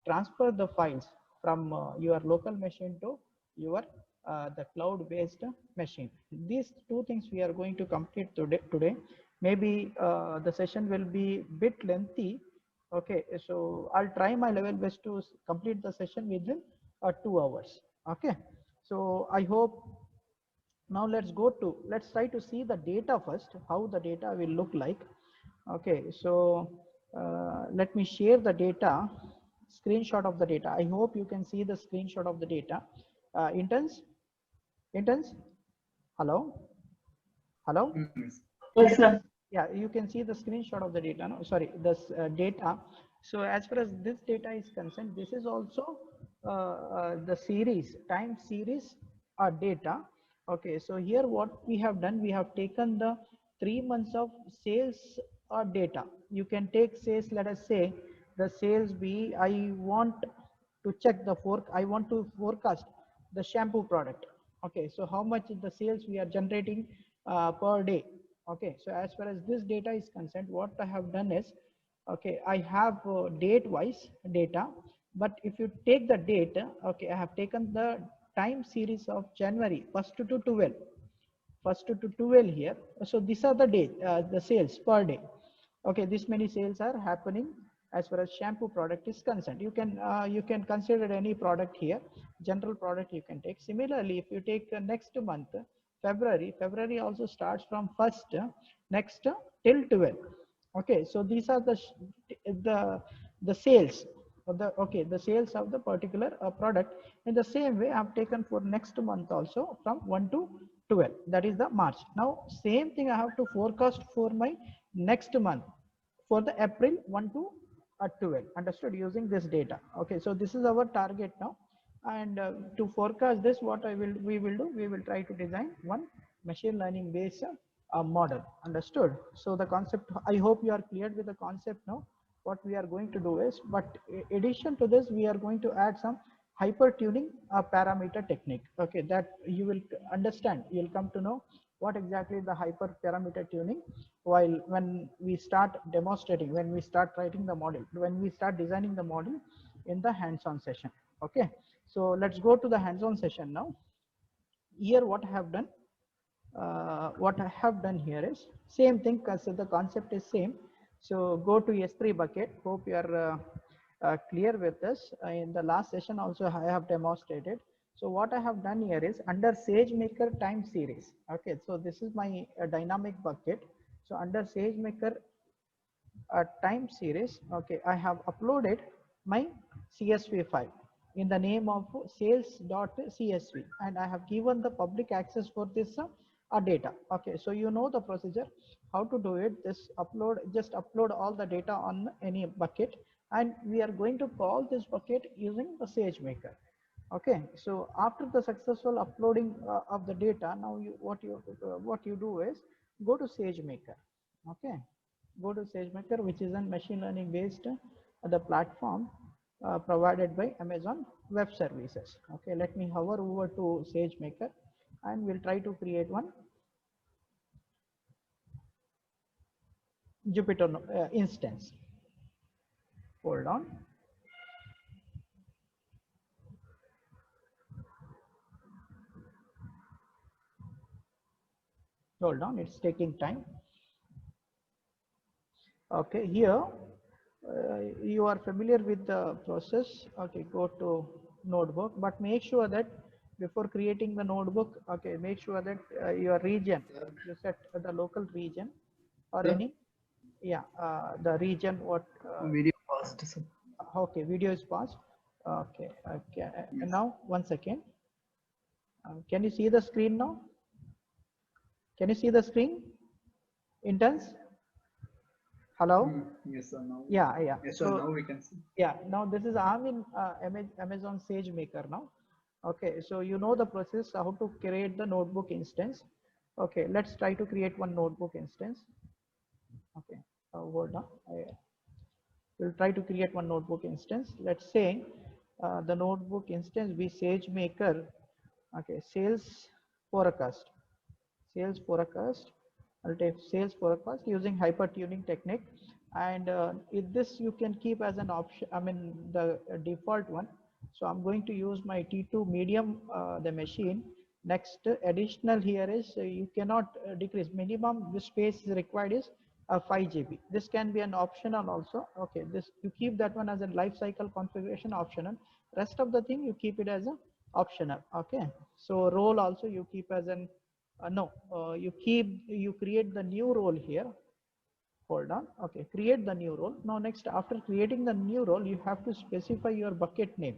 transfer the files from your local machine to your the cloud-based machine. These two things we are going to complete today. Maybe the session will be bit lengthy. Okay, so I'll try my level best to complete the session within 2 hours. Okay, so I hope. Now let's try to see the data first, how the data will look like. Okay, so let me share the data, screenshot of the data. I hope you can see the screenshot of the data. Interns, hello, hello. Yes, sir. Yeah, you can see the screenshot of the data. No, sorry, this data. So as far as this data is concerned, this is also the series, time series data. Okay, so here what we have done, we have taken the 3 months of sales data. You can take sales, let us say the sales be, I want to check the I want to forecast the shampoo product. Okay, so how much is the sales we are generating per day. Okay, so as far as this data is concerned, what I have done is, okay, I have date wise data, but if you take the data, okay, I have taken the time series of January 1st to 12, first to 12 here. So these are the day, the sales per day. Okay, this many sales are happening as far as shampoo product is concerned. You can consider any product here, general product you can take. Similarly, if you take next month, February also starts from first next till 12. Okay, so these are the sales of the, okay, the sales of the particular product. In the same way, I have taken for next month also from 1 to 12, that is the March. Now same thing I have to forecast for my next month, for the April 1 to 12, understood, using this data. Okay, so this is our target now. And to forecast this, what we will do, we will try to design one machine learning based model, understood. So the concept, I hope you are clear with the concept now. What we are going to do is, but addition to this, we are going to add some hyper tuning parameter technique. Okay, that you will understand, you'll come to know what exactly the hyper parameter tuning, while when we start demonstrating, when we start writing the model, when we start designing the model in the hands-on session. Okay, so let's go to the hands-on session now. Here what I have done, here is same thing, because the concept is same. So go to S3 bucket. Hope you are clear with this. In the last session also I have demonstrated. So what I have done here is under SageMaker time series. Okay, so this is my dynamic bucket. So under SageMaker time series, okay, I have uploaded my CSV file in the name of sales.csv, and I have given the public access for this data. Okay, so you know the procedure how to do it. This upload, just upload all the data on any bucket, and we are going to call this bucket using the SageMaker. Okay, so after the successful uploading of the data, now what you do is go to SageMaker. Okay, go to SageMaker, which is a machine learning based the platform provided by Amazon Web Services. Okay, let me hover over to SageMaker, and we'll try to create one Jupyter instance. Hold on. Hold on, it's taking time. Okay, here you are familiar with the process. Okay, go to notebook, but make sure that before creating the notebook, okay, make sure that your region, you set the local region or Sir, any, yeah, the region what, video fast, sir. okay, video is paused. Okay, okay, and Yes. now one second. Can you see the screen now? Can you see the screen? Interns? Hello? Yes, sir. Now. Yeah, yeah. Yes, sir. So Now we can see. yeah, now this is, I'm in Amazon SageMaker now. Okay, so you know the process how to create the notebook instance. Okay, let's try to create one notebook instance. Okay, hold on. We'll try to create one notebook instance. Let's say the notebook instance be SageMaker. Okay, sales forecast. Sales forecast. I'll take sales forecast using hyper tuning technique. and this you can keep as an option, I mean the default one. So I'm going to use my T2 medium, the machine. Next additional here is you cannot decrease, minimum the space required is 5 GB. This can be an optional also. Okay, this you keep that one as a life cycle configuration optional. Rest of the thing you keep it as a optional. Okay, so role also you keep as an no, you create the new role here. Hold on. Okay, create the new role. Now next, after creating the new role, you have to specify your bucket name.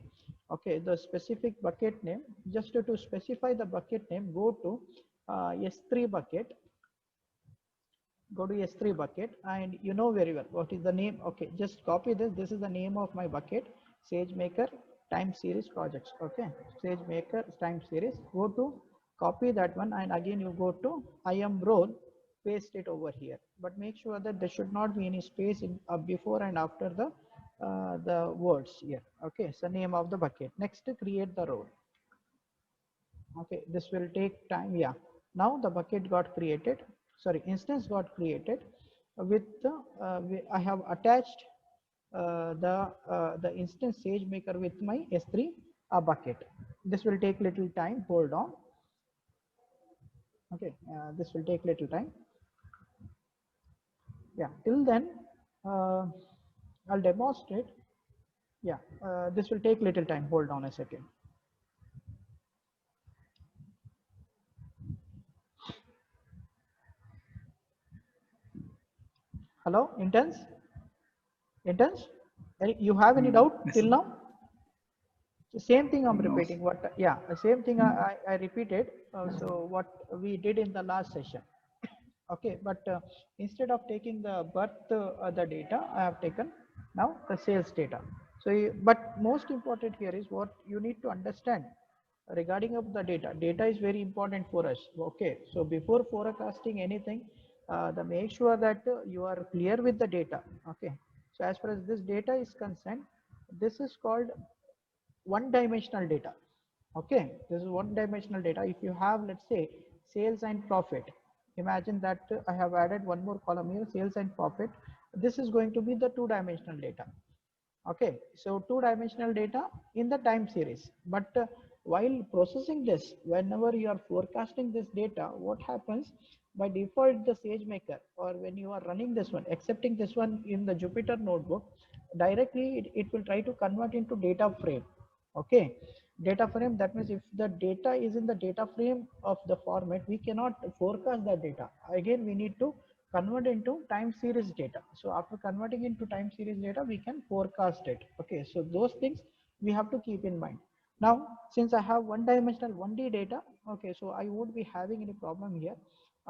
Okay, the specific bucket name. Just to specify the bucket name, go to S3 bucket. Go to S3 bucket, and you know very well what is the name. Okay, just copy this. This is the name of my bucket, SageMaker time series projects. Okay, SageMaker time series. Go to copy that one, and again you go to IAM role, paste it over here. But make sure that there should not be any space in before and after the words here. Okay, so name of the bucket. Next, create the role. Okay, this will take time. Yeah, now the bucket got created, sorry, instance got created with the I have attached the instance SageMaker with my S3 bucket. This will take little time. Hold on. Okay, this will take little time. Yeah, till then I'll demonstrate. Yeah, this will take little time. Hold on a second. Hello, interns? Interns? You have any doubt Yes, till sir. now? The same thing I'm No, repeating. What? Yeah, the same thing I repeated. So what we did in the last session. Okay, but instead of taking the birth the data, I have taken now the sales data. So, but most important here is what you need to understand regarding of the data. Data is very important for us. Okay, so before forecasting anything, the make sure that you are clear with the data. Okay, so as far as this data is concerned, this is called one dimensional data. Okay, this is one dimensional data. If you have, let's say, sales and profit, imagine that I have added one more column here, sales and profit. This is going to be the two-dimensional data. Okay, so two-dimensional data in the time series. But while processing this, whenever you are forecasting this data, what happens by default, the SageMaker, or when you are running this one, accepting this one in the Jupyter notebook, directly it will try to convert into data frame. Okay, data frame, that means if the data is in the data frame of the format, we cannot forecast that data. Again, we need to convert into time series data. So after converting into time series data, we can forecast it. Okay, so those things we have to keep in mind. Now, since I have one dimensional 1D data, okay, so I won't be having any problem here.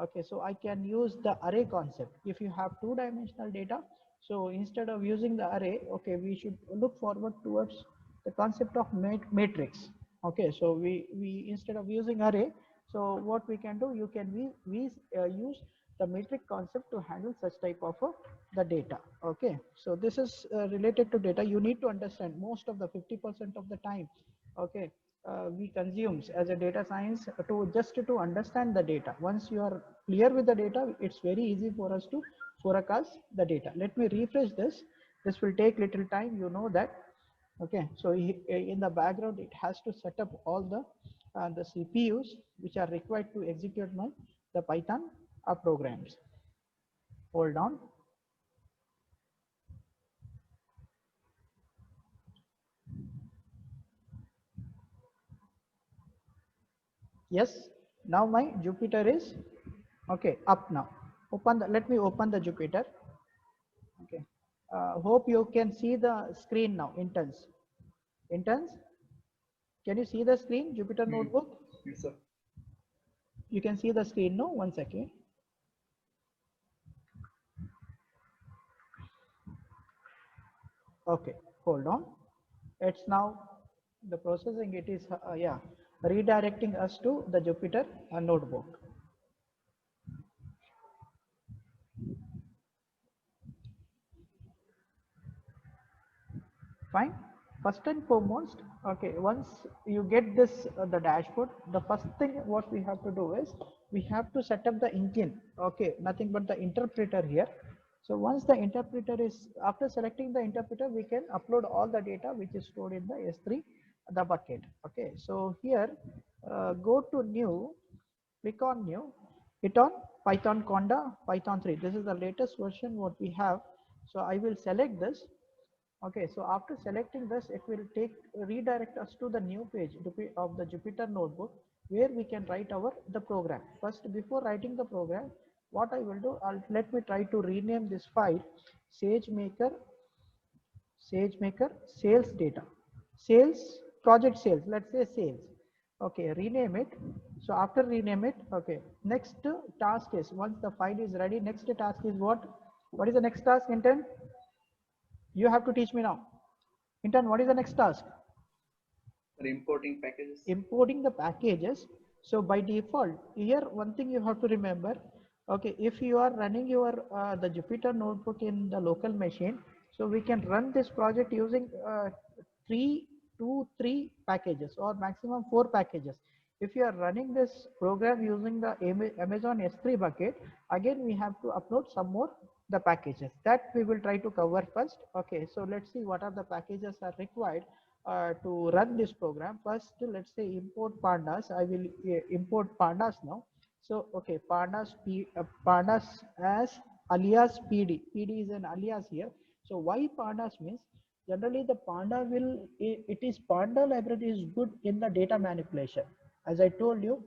Okay, so I can use the array concept. If you have two-dimensional data, so instead of using the array, okay, we should look forward towards the concept of matrix. Okay, so we instead of using array, so what we can do, you can use the metric concept to handle such type of the data. Okay, so this is related to data. You need to understand most of the 50% of the time. Okay, we consumes as a data science to just to understand the data. Once you are clear with the data, it's very easy for us to forecast the data. Let me refresh this. This will take little time, you know that. Okay, so in the background it has to set up all the CPUs which are required to execute the Python programs. Hold on. Yes, now my Jupyter is okay up now. Let me open the Jupyter. Okay, hope you can see the screen now. Interns, can you see the screen, Jupyter notebook? Yes, sir. You can see the screen, no? One second. Okay, hold on. It's now the processing. It is yeah, redirecting us to the Jupyter notebook. Fine. First and foremost, okay, once you get this the dashboard, the first thing what we have to do is we have to set up the engine. Okay, nothing but the interpreter here. So once the interpreter is, after selecting the interpreter, we can upload all the data which is stored in the S3, the bucket. Okay, so here go to new, click on new, hit on Python Conda Python 3. This is the latest version what we have. So I will select this. Okay, so after selecting this, it will redirect us to the new page of the Jupyter notebook where we can write the program. First, before writing the program, what I will do, let me try to rename this file SageMaker sales data, project sales. Let's say sales. Okay, rename it. So after rename it, okay, next task is, once the file is ready, next task is what? What is the next task, intern? You have to teach me now. Intern, what is the next task? Importing packages. Importing the packages. So by default, here one thing you have to remember. Okay, if you are running your the Jupyter notebook in the local machine, so we can run this project using 3 packages or maximum 4 packages. If you are running this program using the Amazon S3 bucket, again we have to upload some more the packages that we will try to cover first. Okay, so let's see what are the packages are required to run this program. First, let's say import pandas. I will import pandas now. So okay, pandas as alias PD. PD is an alias here. So why pandas means, generally the panda will, it is panda library is good in the data manipulation. As I told you,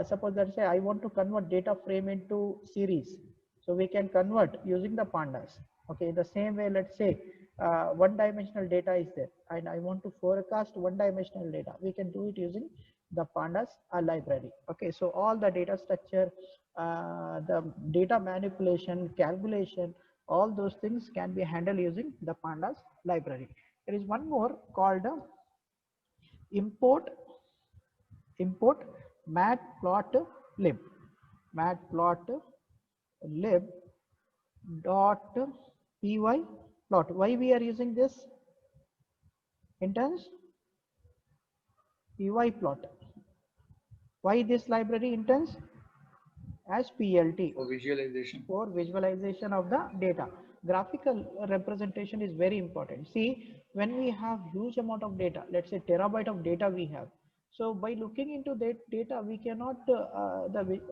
suppose let's say I want to convert data frame into series, so we can convert using the pandas. Okay, the same way, let's say one-dimensional data is there and I want to forecast one-dimensional data, we can do it using the pandas library. Okay, so all the data structure, the data manipulation, calculation, all those things can be handled using the pandas library. There is one more called import matplotlib dot py plot. Why we are using this, interns? Py plot. Why this library, interns? As PLT, For visualization. for visualization of the data. Graphical representation is very important. See, when we have huge amount of data, let's say terabyte of data we have, so by looking into that data, we cannot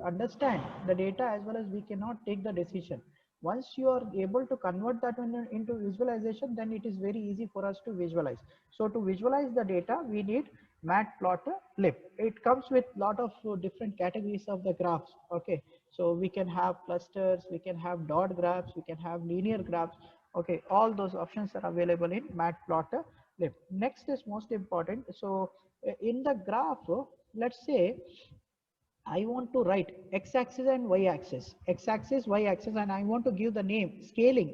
understand the data, as well as we cannot take the decision. Once you are able to convert that into visualization, then it is very easy for us to visualize. So to visualize the data, we need matplotlib. It comes with lot of different categories of the graphs. Okay, so we can have clusters, we can have dot graphs, we can have linear graphs. Okay, all those options are available in matplotlib. Next is most important. So in the graph, let's say I want to write x-axis and y-axis, x-axis, y-axis, and I want to give the name scaling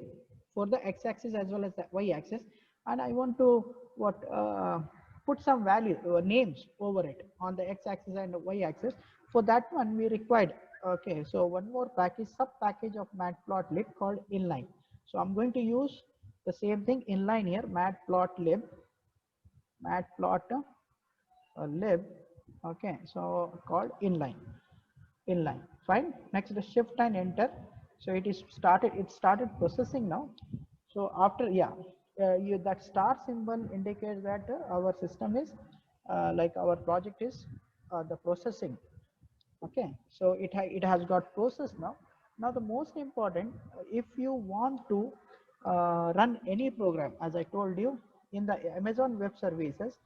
for the x-axis as well as the y-axis, and I want to put some value names over it on the x-axis and the y-axis. For that one, we required, okay, so one more package, sub package of matplotlib called inline. So I'm going to use the same thing, inline here, matplotlib, lib. Okay, so called inline. Fine. Next the shift and enter. So it started processing now. So after, yeah, that star symbol indicates that our system is like our project is the processing. Okay, so it has got processed now. Now the most important, if you want to run any program, as I told you, in the Amazon Web Services.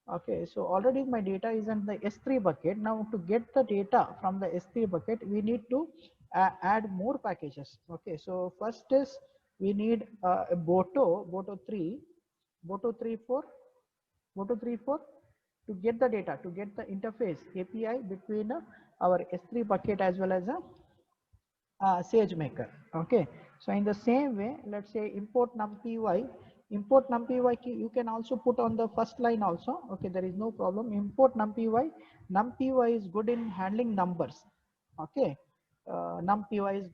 Okay, so already my data is in the S3 bucket. Now to get the data from the S3 bucket, we need to add more packages. Okay, so first is we need a Boto 3, Boto 3.4, Boto 3.4 to get the data, to get the interface API between our S3 bucket as well as a SageMaker. Okay, so in the same way, let's say import numpy, you can also put on the first line also. Okay, there is no problem. Import numpy is good in handling numbers. Okay, numpy is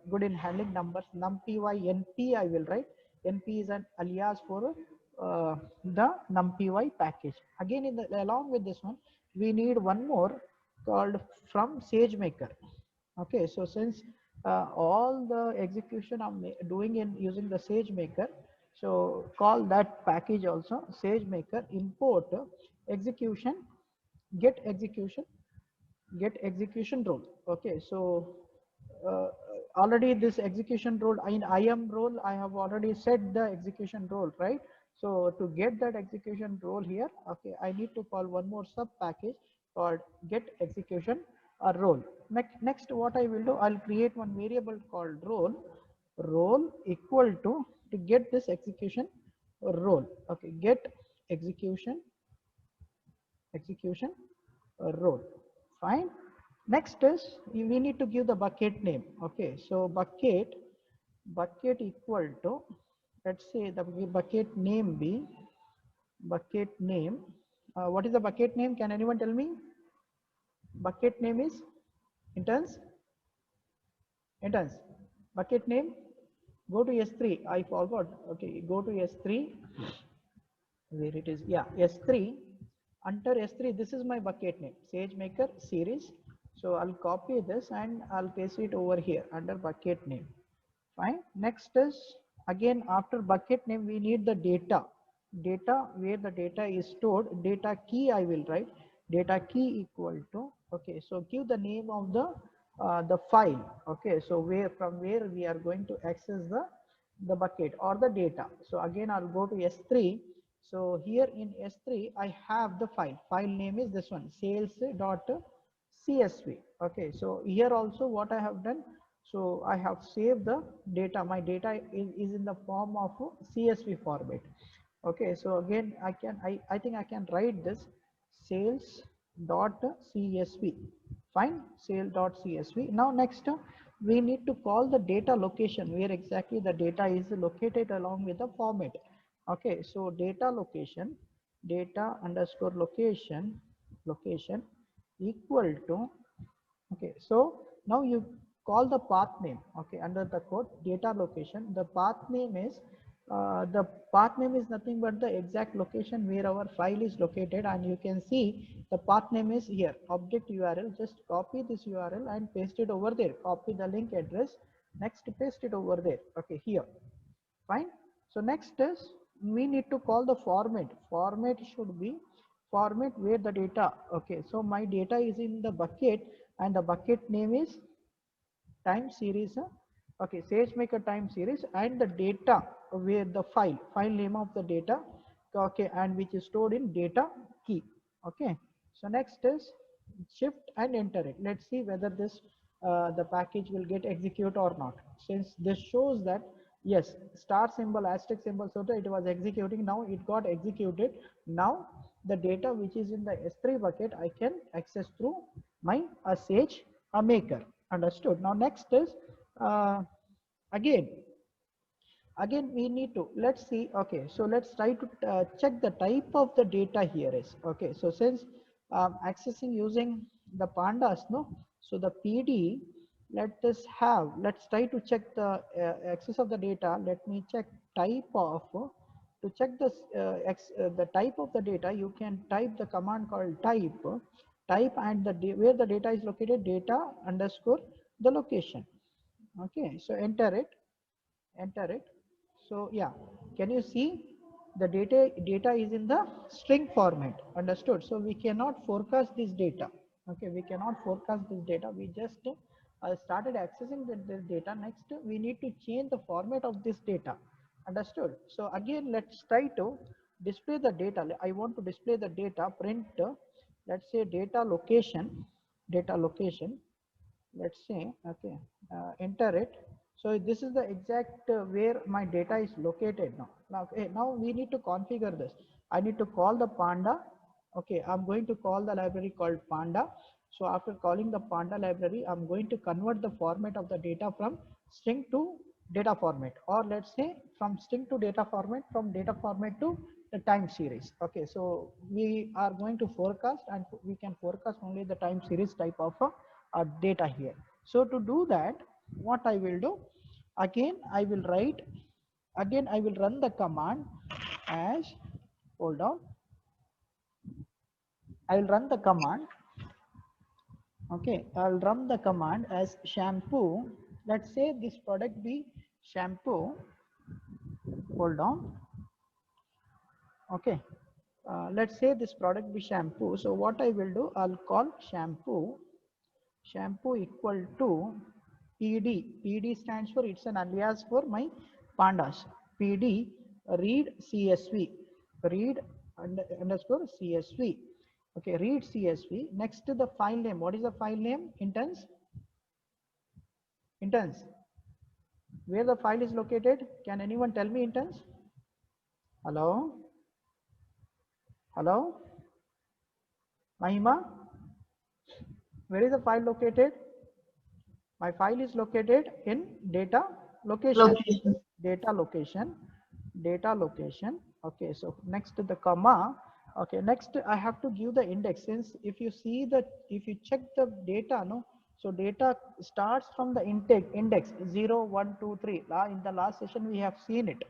good in handling numbers. Numpy np I will write. Np is an alias for the numpy package. Again, along with this one, we need one more called from SageMaker. Okay, so since all the execution I'm doing in using the SageMaker. So call that package also SageMaker import execution, get execution, get execution role. Okay, so uh, already this execution role in IAM role, I have already set the execution role, right? So to get that execution role here, okay, I need to call one more sub package called get execution role. Next, what I will do, I'll create one variable called role equal to get this execution role. Okay, get execution role. Fine. Next is we need to give the bucket name. Okay, so bucket equal to, let's say the bucket name be bucket name. What is the bucket name? Can anyone tell me? Bucket name is interns. Interns. Bucket name. Go to S3. I forgot. Okay, go to S3. Where it is? Yeah, S3. Under S3, this is my bucket name, SageMaker series. So I'll copy this and I'll paste it over here under bucket name. Fine. Next is again after bucket name, we need the data. Data where the data is stored. Data key I will write. Data key equal to. Okay. So give the name of the file. Okay. So where from where we are going to access the bucket or the data. So again I'll go to S3. So here in S3 I have the file. File name is this one, sales.csv. Okay. So here also what I have done. So I have saved the data. My data is in the form of CSV format. Okay, so again I think I can write this sales.csv. Fine, sales.csv. Now next we need to call the data location where exactly the data is located along with the format. Okay, so data location, data underscore location equal to. Okay, so now you call the path name. Okay, under the code data location, the path name is nothing but the exact location where our file is located, and you can see the path name is here, object URL. Just copy this URL and paste it over there. Copy the link address. Next, paste it over there. Okay, here. Fine. So next is we need to call the format. Format should be format where the data. Okay, so my data is in the bucket and the bucket name is time series. Okay, SageMaker time series and the data where the file name of the data. Okay, and which is stored in data key. Okay, so next is shift and enter it. Let's see whether this the package will get execute or not. Since this shows that yes, star symbol, asterisk symbol, so it was executing. Now it got executed. Now the data which is in the S3 bucket I can access through my SageMaker. Understood. Now next is again we need to, let's see. Okay, so let's try to check the type of the data here is. Okay, so since accessing using the pandas, no, so the PD, let's try to check the access of the data. Let me check type of to check this the type of the data. You can type the command called type and the where the data is located, data underscore the location. Okay, so enter it. So yeah, can you see the data is in the string format. Understood. So we cannot forecast this data. Okay, we cannot forecast this data. We just started accessing this data. Next we need to change the format of this data. Understood. So again let's try to display the data. I want to display the data. Print let's say data location. Let's say. Okay, enter it. So this is the exact where my data is located now. Now we need to configure this. I need to call the panda. Okay, I'm going to call the library called panda. So after calling the panda library, I'm going to convert the format of the data from string to data format, or let's say from string to data format, from data format to the time series. Okay, so we are going to forecast, and we can forecast only the time series type of data here. So to do that, what I will do, again I will run the command as, hold on, I will run the command. Okay, I'll run the command as shampoo. let's say this product be shampoo. Hold on. Okay. Let's say this product be shampoo. So what I will do, I'll call shampoo equal to PD. PD stands for, it's an alias for my pandas. PD read CSV, read underscore CSV. Okay, read CSV. Next to the file name, what is the file name? Interns. Where the file is located? Can anyone tell me, interns? Hello? Hello? Mahima? Where is the file located? My file is located in data location. Data location. Okay, so next to the comma. Okay, next I have to give the index. Since if you see that, if you check the data, no, so data starts from the index 0, 1, 2, 3. In the last session we have seen it.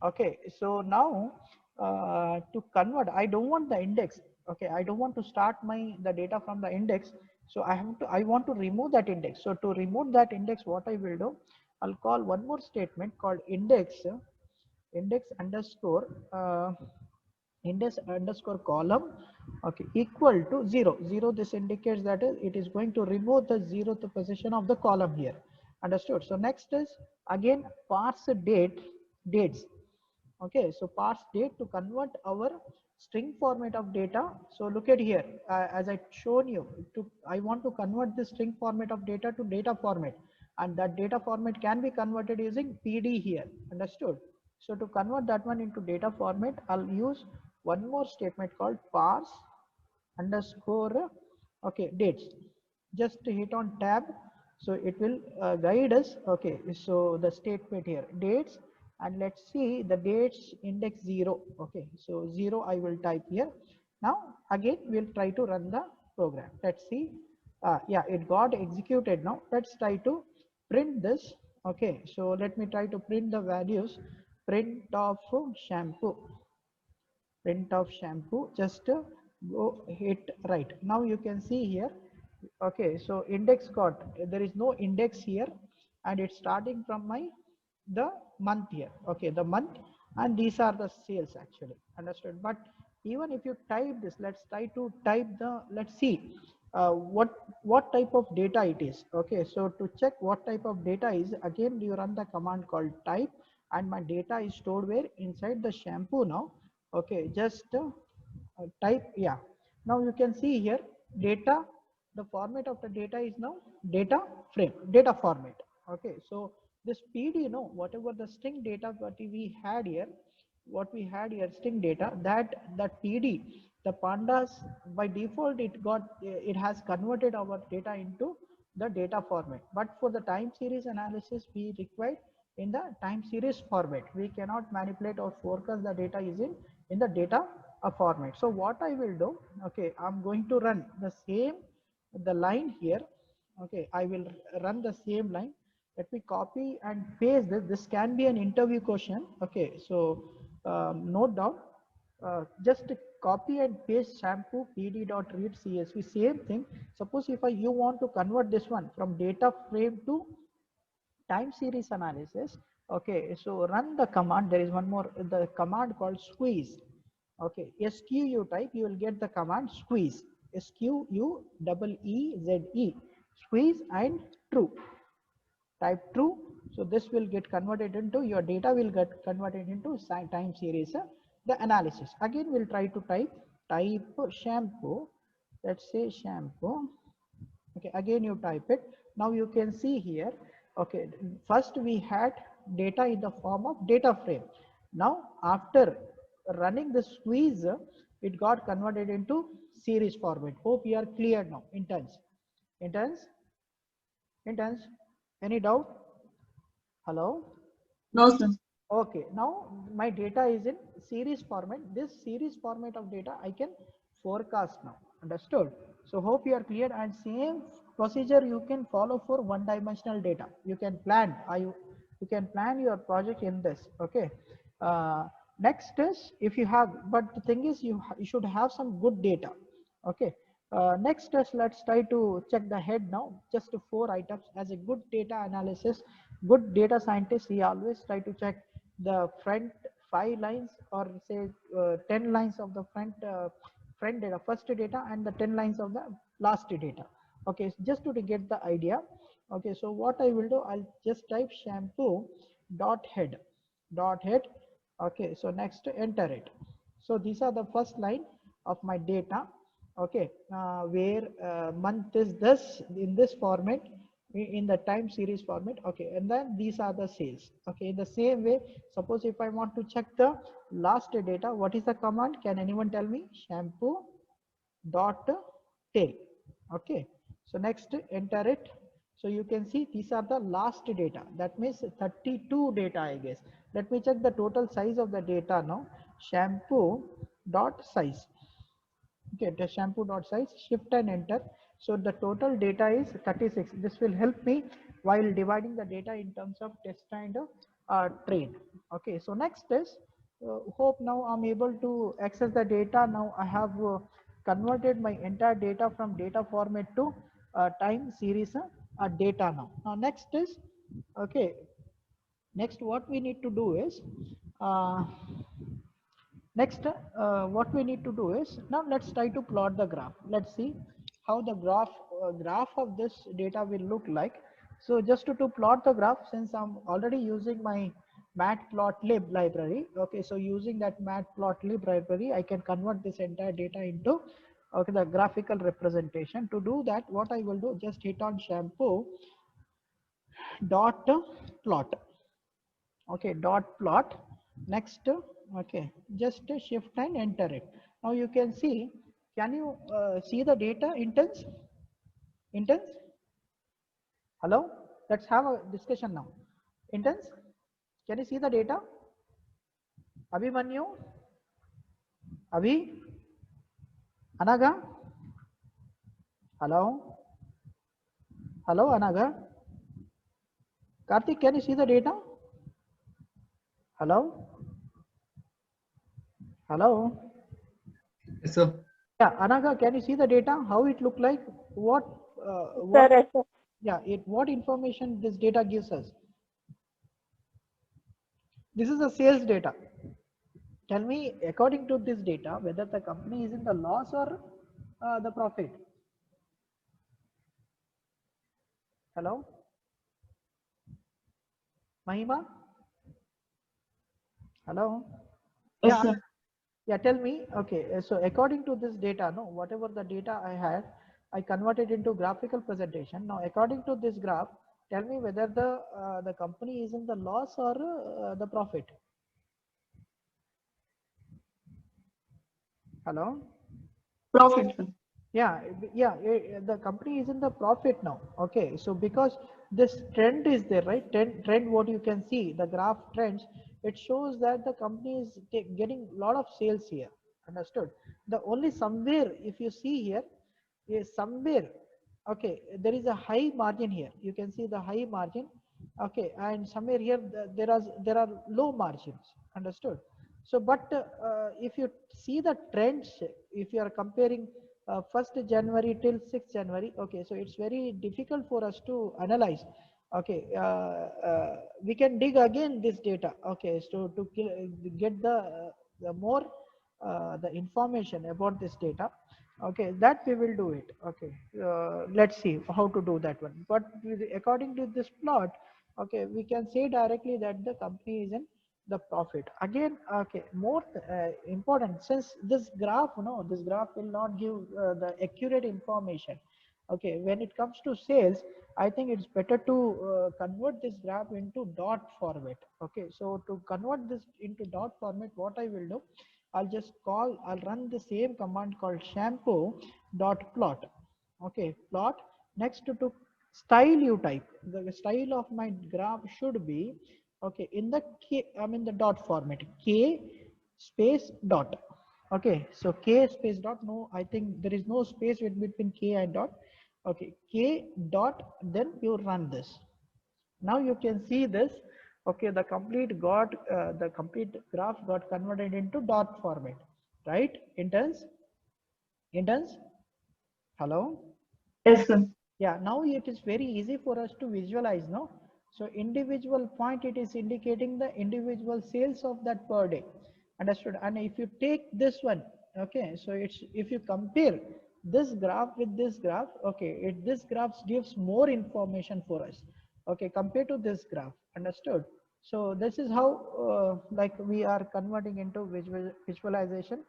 Okay, so now to convert, I don't want the index. Okay, I don't want to start the data from the index. So I want to remove that index. So to remove that index, what I will do, I'll call one more statement called index underscore column, okay, equal to 0. This indicates that it is going to remove the 0th position of the column here. Understood? So next is again parse dates. Okay, so parse date to convert our string format of data. So look at here, as I shown you, I want to convert the string format of data to data format, and that data format can be converted using PD here. Understood? So to convert that one into data format, I'll use one more statement called parse underscore okay dates. Just hit on tab, so it will guide us. Okay, so the statement here dates, and let's see the dates index 0. Okay, so 0 I will type here. Now again we'll try to run the program. Let's see. Yeah, it got executed. Now let's try to print this. Okay, so let me try to print the values. Print of shampoo. Just go hit right. Now you can see here. Okay, so index got, there is no index here, and it's starting from the month here. Okay, the month, and these are the sales actually. Understood? But even if you type this, let's try to type let's see what type of data it is. Okay, so to check what type of data is, again you run the command called type, and my data is stored where? Inside the shampoo now. Okay, just type, yeah. Now you can see here data, the format of the data is now data frame, data format. Okay, so this PD, whatever the string data what we had here string data, that PD, the pandas, by default it has converted our data into the data format. But for the time series analysis, we require in the time series format. We cannot manipulate or forecast the data is in the data format. So what I will do, okay, I'm going to run the line here. Okay, I will run the same line. Let me copy and paste this. This can be an interview question. Okay, so note down. Just copy and paste shampoo pd.read CSV. Same thing. Suppose if you want to convert this one from data frame to time series analysis. Okay, so run the command. There is one more, the command called squeeze. Okay, SQU type, you will get the command squeeze. SQUEEZE, squeeze, and true. Type true. So this will get converted into, your data will get converted into time series the analysis. Again we'll try to type shampoo. Let's say shampoo. Okay, again you type it. Now you can see here. Okay, first we had data in the form of data frame. Now after running the squeeze, it got converted into series format. Hope you are clear now. Interns, any doubt? Hello? No, sir. Okay, now my data is in series format. This series format of data I can forecast now. Understood? So hope you are clear, and same procedure you can follow for one-dimensional data. You can plan. You can plan your project in this. Okay. Next is, if you have, but the thing is you should have some good data. Okay. Next is let's try to check the head now. Just 4 items. As a good data analysis, good data scientist, he always try to check the front 5 lines or say 10 lines of the front data, first data, and the 10 lines of the last data. Okay, just to get the idea. Okay, so what I will do, I'll just type shampoo dot head. Okay, so next enter it. So these are the first line of my data. Okay, where month is this in this format, in the time series format. Okay, and then these are the sales. Okay, in the same way, suppose if I want to check the last data, what is the command? Can anyone tell me? Shampoo dot tail. Okay, so next enter it. So you can see these are the last data. That means 32 data, I guess. Let me check the total size of the data now. Shampoo dot size. Okay, the shampoo dot size, shift and enter. So the total data is 36. This will help me while dividing the data in terms of test and train. Okay, so next is hope now I'm able to access the data. Now I have converted my entire data from data format to time series data now. Now next is okay. Next, what we need to do is uh, next, what we need to do is now let's try to plot the graph. Let's see how the graph of this data will look like. So just to plot the graph, since I'm already using my matplotlib library. Okay, so using that matplotlib library, I can convert this entire data into okay the graphical representation. To do that, what I will do, just hit on shampoo dot plot. Okay, dot plot. Next, okay, just shift and enter it. Now you can see, can you see the data? Intense, hello, let's have a discussion now. Intense, can you see the data? Abhimanyu, Abhi, Anaga, hello, hello, Anaga, Karthik, can you see the data? Hello, hello. Yes, sir. Yeah, Anaga, can you see the data? How it look like? What Sir, yes, sir. yeah, what information this data gives us? This is a sales data. Tell me, according to this data, whether the company is in the loss or the profit. Hello, Mahima. Hello. Yes, Yeah, sir. yeah. Tell me. Okay. So according to this data, no, whatever the data I had, I converted into graphical presentation. Now, according to this graph, tell me whether the company is in the loss or the profit. Hello. Profit, sir. Yeah, the company is in the profit now. Okay, so because this trend is there, right? Trend, what you can see, the graph trends, it shows that the company is getting a lot of sales here. Understood? The only somewhere, if you see here, is somewhere, okay, there is a high margin here. You can see the high margin. Okay, and somewhere here there are low margins. Understood? So, but if you see the trends, if you are comparing 1st January till 6th January, okay, so it's very difficult for us to analyze. Okay, we can dig again this data. Okay, so to get the more the information about this data. Okay, that we will do it. Okay, let's see how to do that one. But according to this plot, okay, we can say directly that the company is in the profit. Again, okay, more important, since this graph, no, this graph will not give the accurate information. Okay, when it comes to sales, I think it's better to convert this graph into dot format. Okay, so to convert this into dot format, what I will do, I'll run the same command called shampoo dot plot. Okay, plot. Next to style, you type the style of my graph should be okay in the k, I mean the dot format, k space dot. Okay, so k space dot, no, I think there is no space between k and dot. Okay, k dot, then you run this. Now you can see this. Okay, the complete graph got converted into dot format, right? Interns, interns. Hello? Yes, sir. Yeah, now it is very easy for us to visualize, no? So individual point, it is indicating the individual sales of that per day. Understood? And if you take this one, okay, so it's, if you compare this graph with this graph, okay, this graph gives more information for us, okay, compared to this graph. Understood? So this is how like we are converting into visualization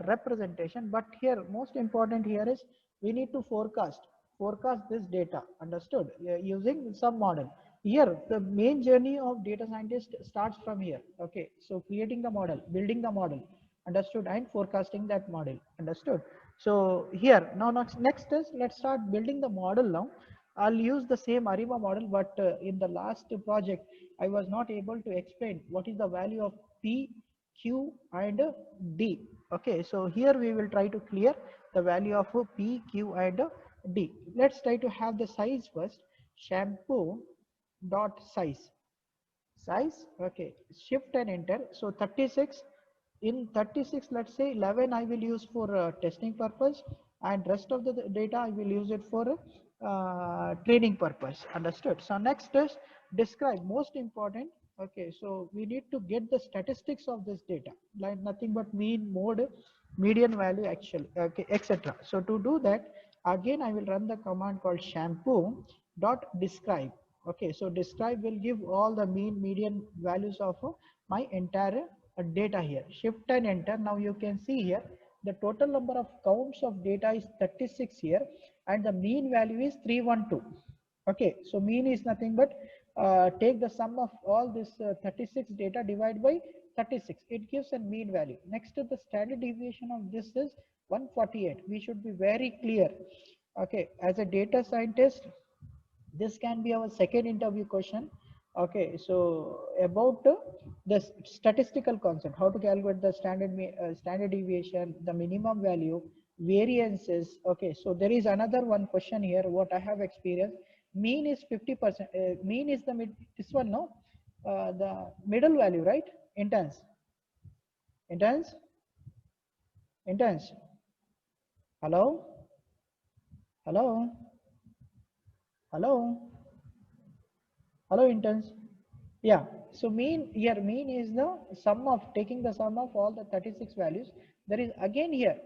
representation. But here most important here is we need to forecast this data. Understood? Using some model. Here the main journey of data scientist starts from here. Okay, so creating the model, building the model. Understood? And forecasting that model. Understood? So here now next is let's start building the model now. I'll use the same Ariba model, but in the last project I was not able to explain what is the value of P, Q and D. Okay, so here we will try to clear the value of P, Q and D. Let's try to have the size first. Shampoo dot size. Okay, shift and enter. So 36, in 36 let's say 11 I will use for testing purpose, and rest of the data I will use it for training purpose. Understood? So next is describe, most important. Okay, so we need to get the statistics of this data, like nothing but mean, mode, median value, actual, okay, etc. So to do that, again I will run the command called shampoo dot describe. Okay, so describe will give all the mean, median values of my entire data here. Shift and enter. Now you can see here the total number of counts of data is 36 here, and the mean value is 312. Okay, so mean is nothing but take the sum of all this 36 data, divide by 36, it gives a mean value. Next to the standard deviation of this is 148. We should be very clear. Okay, as a data scientist, this can be our second interview question. Okay, so about the statistical concept, how to calculate the standard deviation, the minimum value, variances. Okay, so there is another one question here what I have experienced. Mean is 50%. Mean is the mid, this one, no, the middle value, right? Intense, intense, intense. Hello, hello, hello, hello, intense. Yeah, so mean is the sum of, taking the sum of all the 36 values. There is again here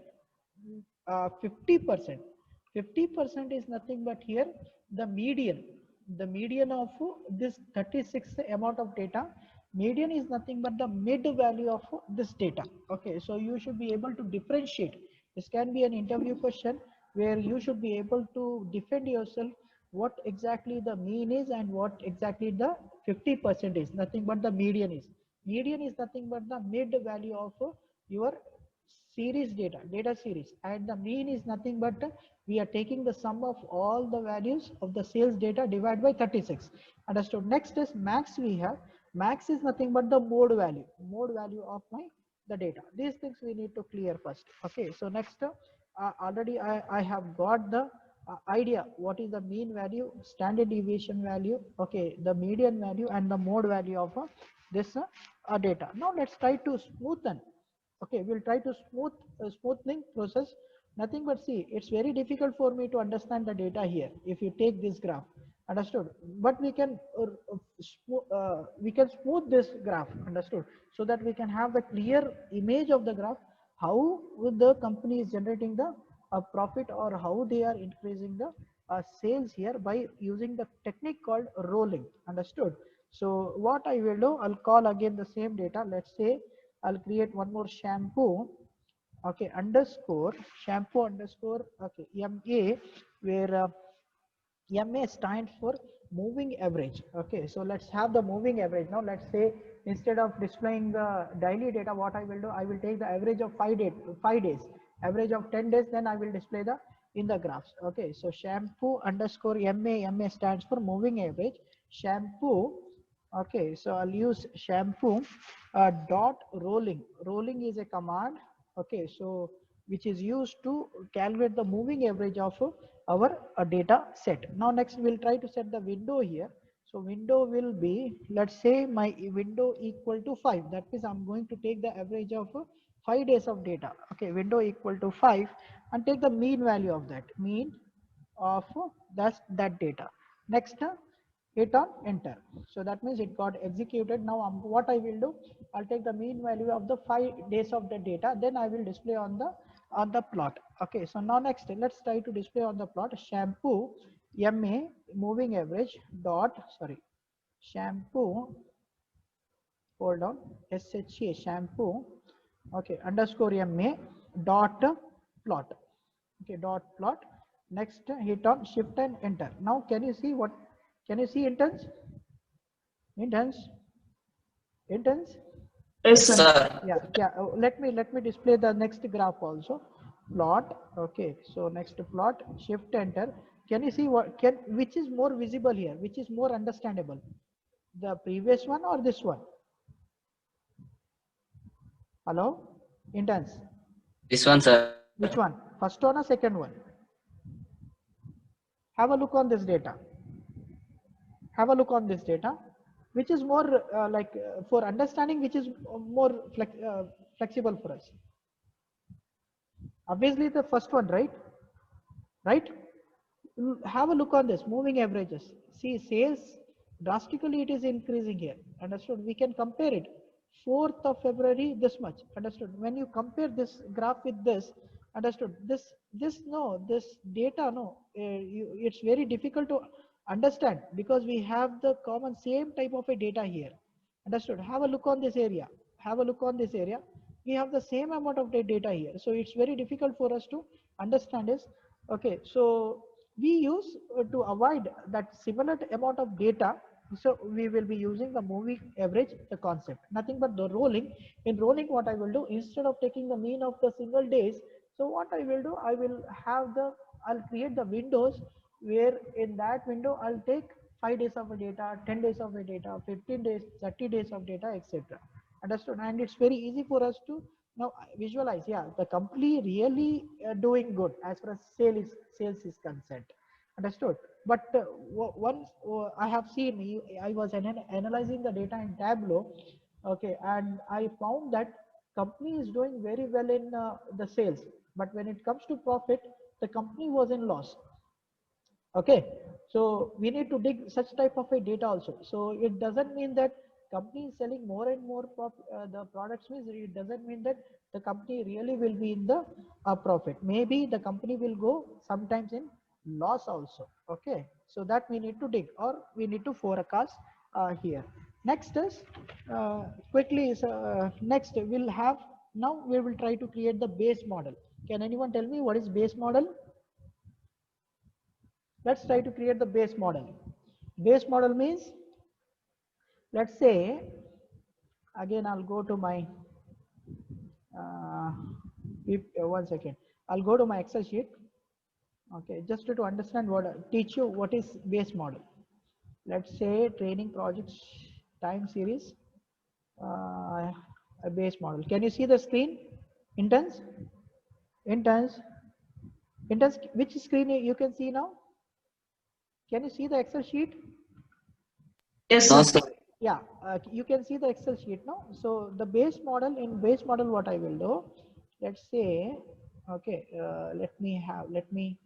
50%. 50% is nothing but here the median of this 36 amount of data. Median is nothing but the mid value of this data. Okay, so you should be able to differentiate. This can be an interview question where you should be able to defend yourself what exactly the mean is and what exactly the 50% is. Nothing but the median is. Median is nothing but the mid value of your series data series, and the mean is nothing but we are taking the sum of all the values of the sales data divided by 36. Understood? Next is max. We have max is nothing but the mode value of my the data. These things we need to clear first. Okay, so next already I have got the idea what is the mean value, standard deviation value, okay, the median value and the mode value of this data. Now let's try to smoothen. Okay, we'll try to smoothing process. Nothing but see, it's very difficult for me to understand the data here if you take this graph. Understood? But we can smooth this graph. Understood? So that we can have the clear image of the graph, how the company is generating the profit, or how they are increasing the sales here by using the technique called rolling. Understood? So what I will do, I'll call again the same data. Let's say I'll create one more shampoo, okay, underscore shampoo underscore, okay, MA, where MA stands for moving average. Okay, so let's have the moving average. Now let's say instead of displaying the daily data, what I will do, I will take the average of 5 days, average of 10 days, then I will display the in the graphs. Okay, so shampoo underscore MA stands for moving average. Shampoo. Okay, so I'll use shampoo dot rolling. Rolling is a command. Okay, so which is used to calculate the moving average of our data set. Now next we'll try to set the window here. So window will be, let's say my window equal to 5. That means I'm going to take the average of 5 days of data. Okay, window equal to 5, and take the mean value of that, mean of that data. Next, hit on enter. So that means it got executed. Now what I will do, I'll take the mean value of the 5 days of the data, then I will display on the plot. Okay, so now next let's try to display on the plot shampoo MA moving average dot, sorry, shampoo, hold on, SHA shampoo, okay, underscore MA dot plot. Okay, dot plot. Next hit on shift and enter. Now can you see what, can you see intense? Intense? Intense? Yes, Yes, sir. sir. Yeah. Let me display the next graph also. Plot. Okay. So next plot. Shift enter. Can you see what can, which is more visible here? Which is more understandable? The previous one or this one? Hello? Intense. This one, sir. Which one? First one or second one? Have a look on this data. Have a look on this data. Which is more for understanding, which is more flexible for us? Obviously the first one, right? Right? Have a look on this moving averages. See, sales drastically it is increasing here. Understood? We can compare it. 4th of February, this much. Understood? When you compare this graph with this, understood? This data, no, it's very difficult to understand because we have the common same type of a data here. Understood? Have a look on this area. Have a look on this area. We have the same amount of data here. So it's very difficult for us to understand this. Okay, so we use to avoid that similar amount of data. So we will be using the moving average, the concept, nothing but the rolling. In rolling, what I will do, instead of taking the mean of the single days, so what I will do, I will have I'll create the windows where in that window I'll take 5 days of a data, 10 days of a data, 15 days, 30 days of data, etc. Understood? And it's very easy for us to now visualize. Yeah, the company really doing good as far as sales is concerned. Understood? But once I have seen, I was analyzing the data in Tableau, okay, and I found that company is doing very well in the sales, but when it comes to profit, the company was in loss. Okay, so we need to dig such type of a data also. So it doesn't mean that company is selling more and more the products, means it doesn't mean that the company really will be in the profit. Maybe the company will go sometimes in loss also. Okay, so that we need to dig, or we need to forecast here. Next is quickly is next we'll have, now we will try to create the base model. Can anyone tell me what is base model? Let's try to create the base model. Base model means, let's say, again I'll go to my one second, I'll go to my Excel sheet. Okay, just to understand what, teach you what is base model. Let's say training projects time series, a base model. Can you see the screen? Intense, which screen you can see now? Can you see the Excel sheet? Yes, No, sir. sir. Yeah, you can see the Excel sheet now. So the base model, in base model, what I will do, let's say, okay, let me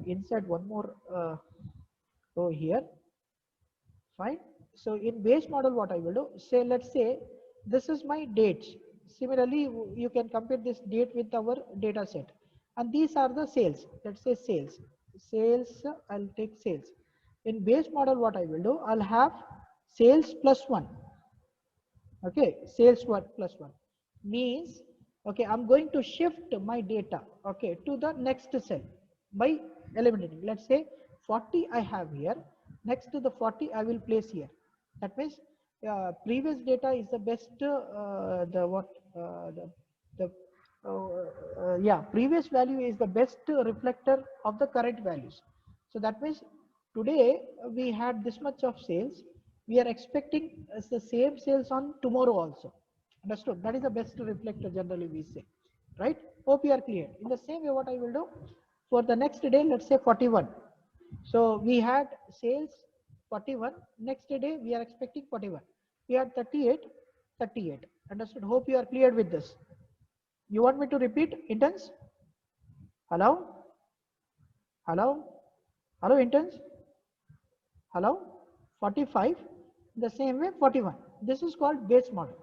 insert one more row here. Fine. So in base model, what I will do, say, let's say this is my dates. Similarly, you can compare this date with our data set, and these are the sales. Let's say sales, I'll take sales. In base model, what I will do, I'll have sales plus 1. Okay, sales 1 plus 1 means, okay, I'm going to shift my data, okay, to the next cell by eliminating. Let's say 40 I have here, next to the 40 I will place here. That means previous data is the best, previous value is the best reflector of the current values. So that means today we had this much of sales, we are expecting the same sales on tomorrow also. Understood? That is the best reflector, generally we say, right? Hope you are clear. In the same way, what I will do for the next day, let's say 41. So we had sales 41, next day we are expecting 41. We had 38. Understood? Hope you are clear with this. You want me to repeat, interns? Hello? Hello? Hello, interns? Hello? 45. The same way, 41. This is called base model.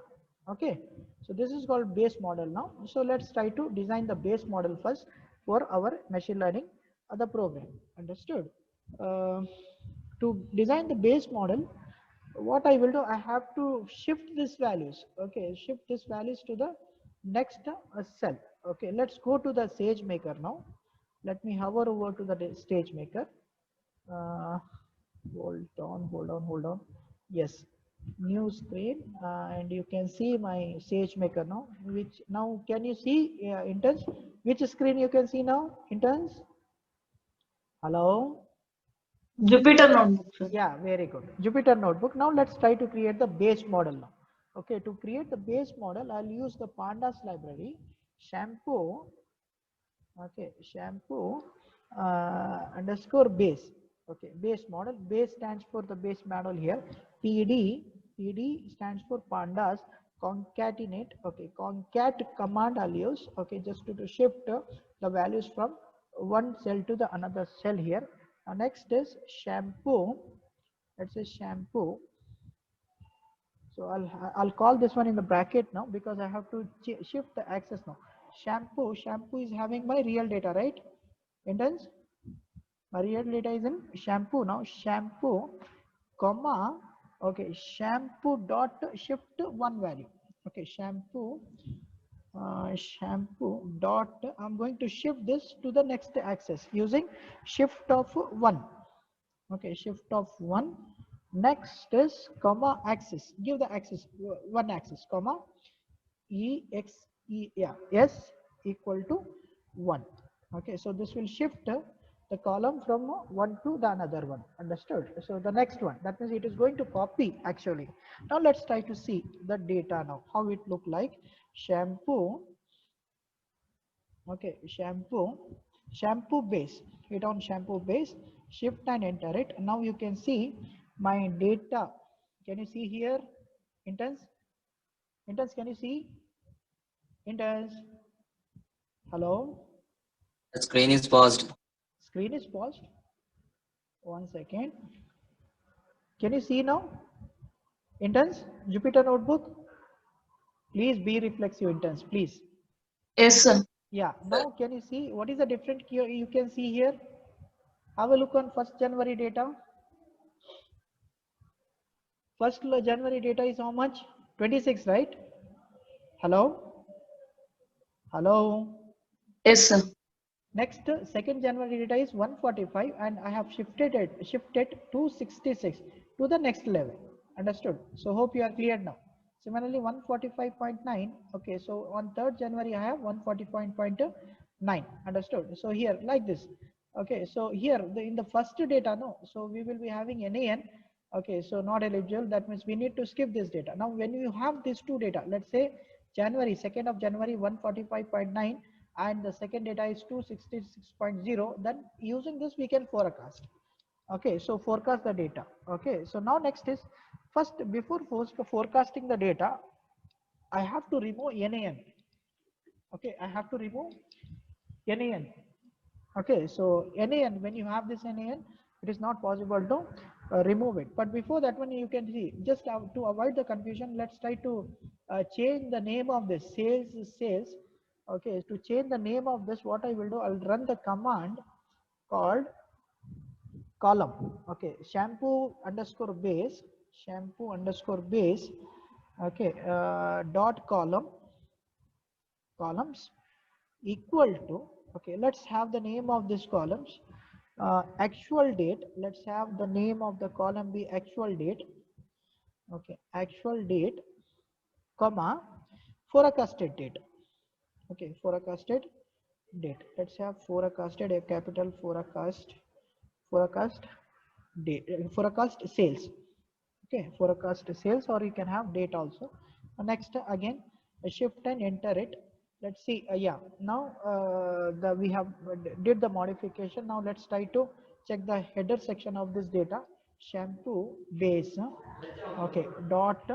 Okay. So this is called base model now. So let's try to design the base model first for our machine learning the program. Understood? To design the base model, what I will do, I have to shift these values. Okay, shift these values to the next cell. Okay, let's go to the SageMaker now. Let me hover over to the SageMaker. Hold on. Yes, new screen, and you can see my SageMaker now. Which now can you see interns? Which screen you can see now, interns? Hello. Jupyter Notebook, sir. Yeah, very good. Jupyter Notebook. Now let's try to create the base model now. Okay, to create the base model, I'll use the pandas library, shampoo. Okay, shampoo underscore base. Okay, base model. Base stands for the base model here. PD stands for pandas. Concatenate. Okay, concat command I'll use. Okay, just to shift the values from one cell to the another cell here. Next is shampoo. Let's say shampoo. So I'll call this one in the bracket now because I have to shift the axis now. Shampoo is having my real data, right? Interns, my real data is in shampoo now. Shampoo, comma, okay, shampoo dot shift one value. Okay, shampoo dot, I'm going to shift this to the next axis using shift of one. Okay, shift of one. Next is comma axis. Give the axis one axis, comma s equal to 1. Okay, so this will shift the column from one to the another one. Understood? So the next one, that means it is going to copy actually. Now let's try to see the data now, how it look like. Shampoo. Okay, shampoo base. Hit on shampoo base, shift and enter it. Now you can see my data. Can you see here, interns? Interns, can you see? Interns, hello? The screen is paused. Screen is paused. 1 second. Can you see now? Interns, Jupyter Notebook. Please be reflexive, interns, please. Yes, sir. Yeah, now can you see what is the different you can see here? Have a look on 1st January data. 1st January data is how much? 26, right? Hello? Hello? Yes, sir. Next, 2nd January data is 145 and I have shifted 266 to the next level. Understood? So hope you are clear now. Similarly, 145.9. Okay, so on 3rd January I have 140.9. Understood? So here like this. Okay, so here in the first data, no, so we will be having NAN. Okay, so not eligible. That means we need to skip this data. Now, when you have these two data, let's say January, 2nd of January 145.9 and the second data is 266.0, then using this we can forecast. Okay, so forecast the data. Okay, so now next is first, before forecasting the data, I have to remove NAN. Okay, I have to remove NAN. Okay, so NAN, when you have this NAN, it is not possible to remove it. But before that one, you can see, just to avoid the confusion, let's try to change the name of this sales. Okay, to change the name of this, what I will do, I'll run the command called column. Okay, shampoo underscore base. Okay, dot columns equal to, okay, let's have the name of this columns, actual date. Let's have the name of the column be actual date. Okay, actual date, comma, forecasted date. Okay, forecasted date. Let's have forecasted, a capital forecast date, forecast sales. Okay, forecast sales, or you can have date also. Next, again, shift and enter it. Let's see. Yeah, now we have did the modification. Now let's try to check the header section of this data. Shampoo base. Okay, dot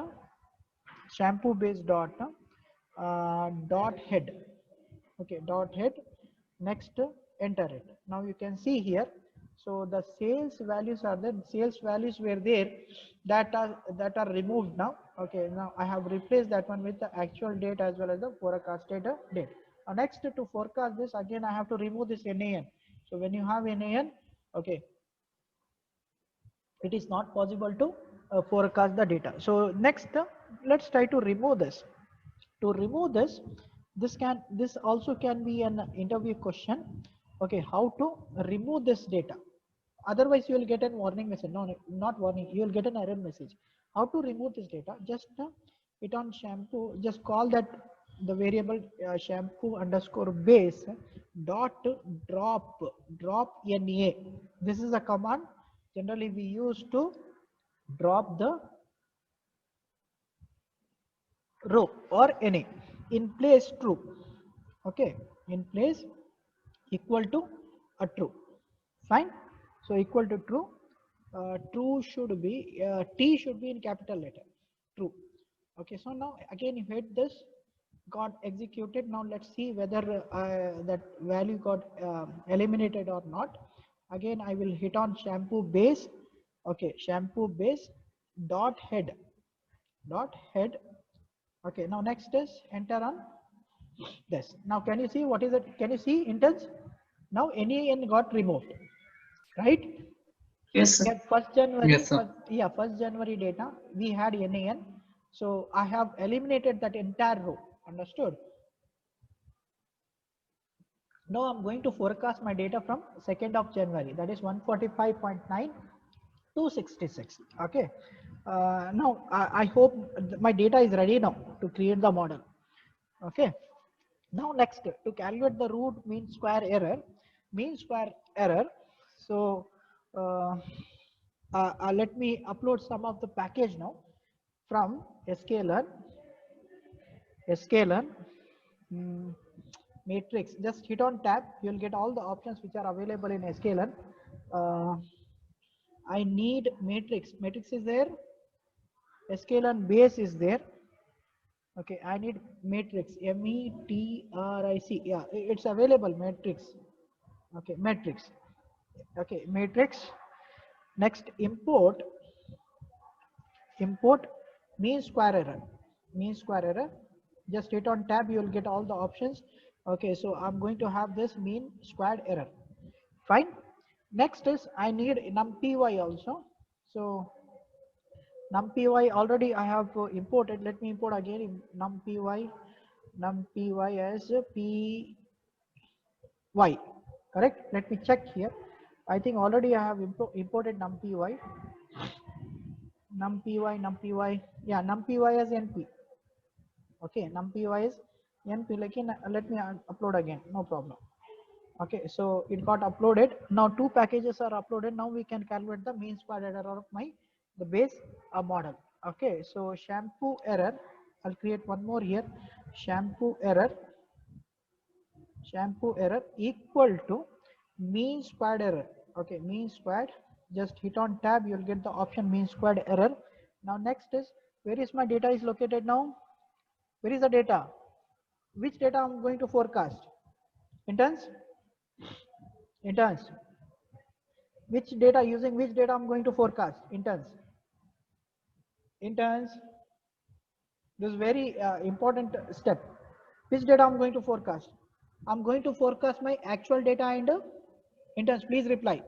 shampoo base dot head. Okay, dot head. Next, enter it. Now you can see here. So the sales values are there. Sales values were there that are removed now. Okay, now I have replaced that one with the actual date as well as the forecasted date. Now next, to forecast this, again I have to remove this NAN. So when you have NAN, okay, it is not possible to forecast the data. So next, let's try to remove this. To remove this, this also can be an interview question. Okay, how to remove this data? Otherwise you will get a warning message. No, not warning, you will get an error message. How to remove this data? Just hit on shampoo, just call that the variable shampoo underscore base dot drop NA. This is a command generally we use to drop the row or NA in place true. Okay, in place equal to a true. Fine. So equal to true. True should be T should be in capital letter. True. Okay. So now again you hit this, got executed. Now let's see whether that value got eliminated or not. Again I will hit on shampoo base. Okay, shampoo base dot head. Okay, now next is enter on this. Now can you see what is it? Can you see intents? Now NAN got removed, right? Yes, sir. At 1st January, Yes, sir. 1st January data, we had NAN. So I have eliminated that entire row. Understood? Now I'm going to forecast my data from 2nd of January. That is 145.9 to 66. Okay. Now I hope my data is ready now to create the model. Okay. Now next, to calculate the root mean square error. So let me upload some of the package now from sklearn matrix. Just hit on tab, you will get all the options which are available in sklearn. I need matrix is there, sklearn base is there. Okay, I need matrix, METRIC. Yeah, it's available, matrix. Okay, matrix. Okay, matrix. Next, import mean square error. Just hit on tab, you will get all the options. Okay, so I'm going to have this mean squared error. Fine. Next is I need numpy also. So numpy already I have imported. Let me import again numpy as py. Correct? Let me check here. I think already I have imported numpy. Yeah, numpy as np. Okay, numpy is np. Let me upload again. No problem. Okay, so it got uploaded. Now 2 packages are uploaded. Now we can calculate the mean squared error of the base model. Okay, so shampoo error. I'll create one more here. Shampoo error equal to mean squared error. Okay, mean squared. Just hit on tab, you'll get the option mean squared error. Now next is, where is my data is located now? Where is the data? Which data I'm going to forecast? Interns. Which data, using which data I'm going to forecast? Interns. This is very important step. Which data I'm going to forecast? I'm going to forecast my actual data and interns. Please reply.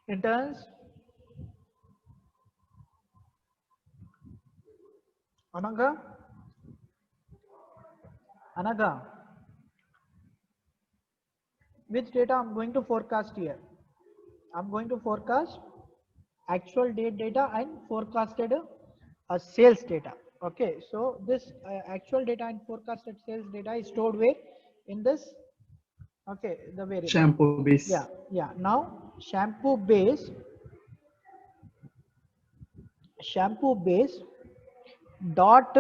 Interns. Anaga. Which data I'm going to forecast here? I'm going to forecast actual date data and forecasted sales data. Okay, so this actual data and forecasted sales data is stored where? In this, okay, the variable. Shampoo base. Yeah. Now shampoo base dot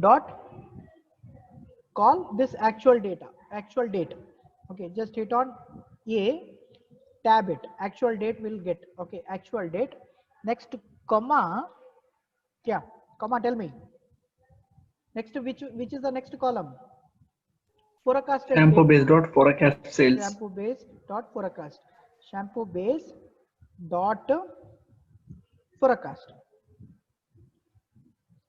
dot call this actual data, actual date. Okay, just hit on A, tab it, actual date will get. Okay, actual date. Next comma, yeah, comma, tell me. Next, which is the next column? Forecasted Shampoo date. base dot forecast sales. Shampoo base dot forecast. Shampoo base dot forecast.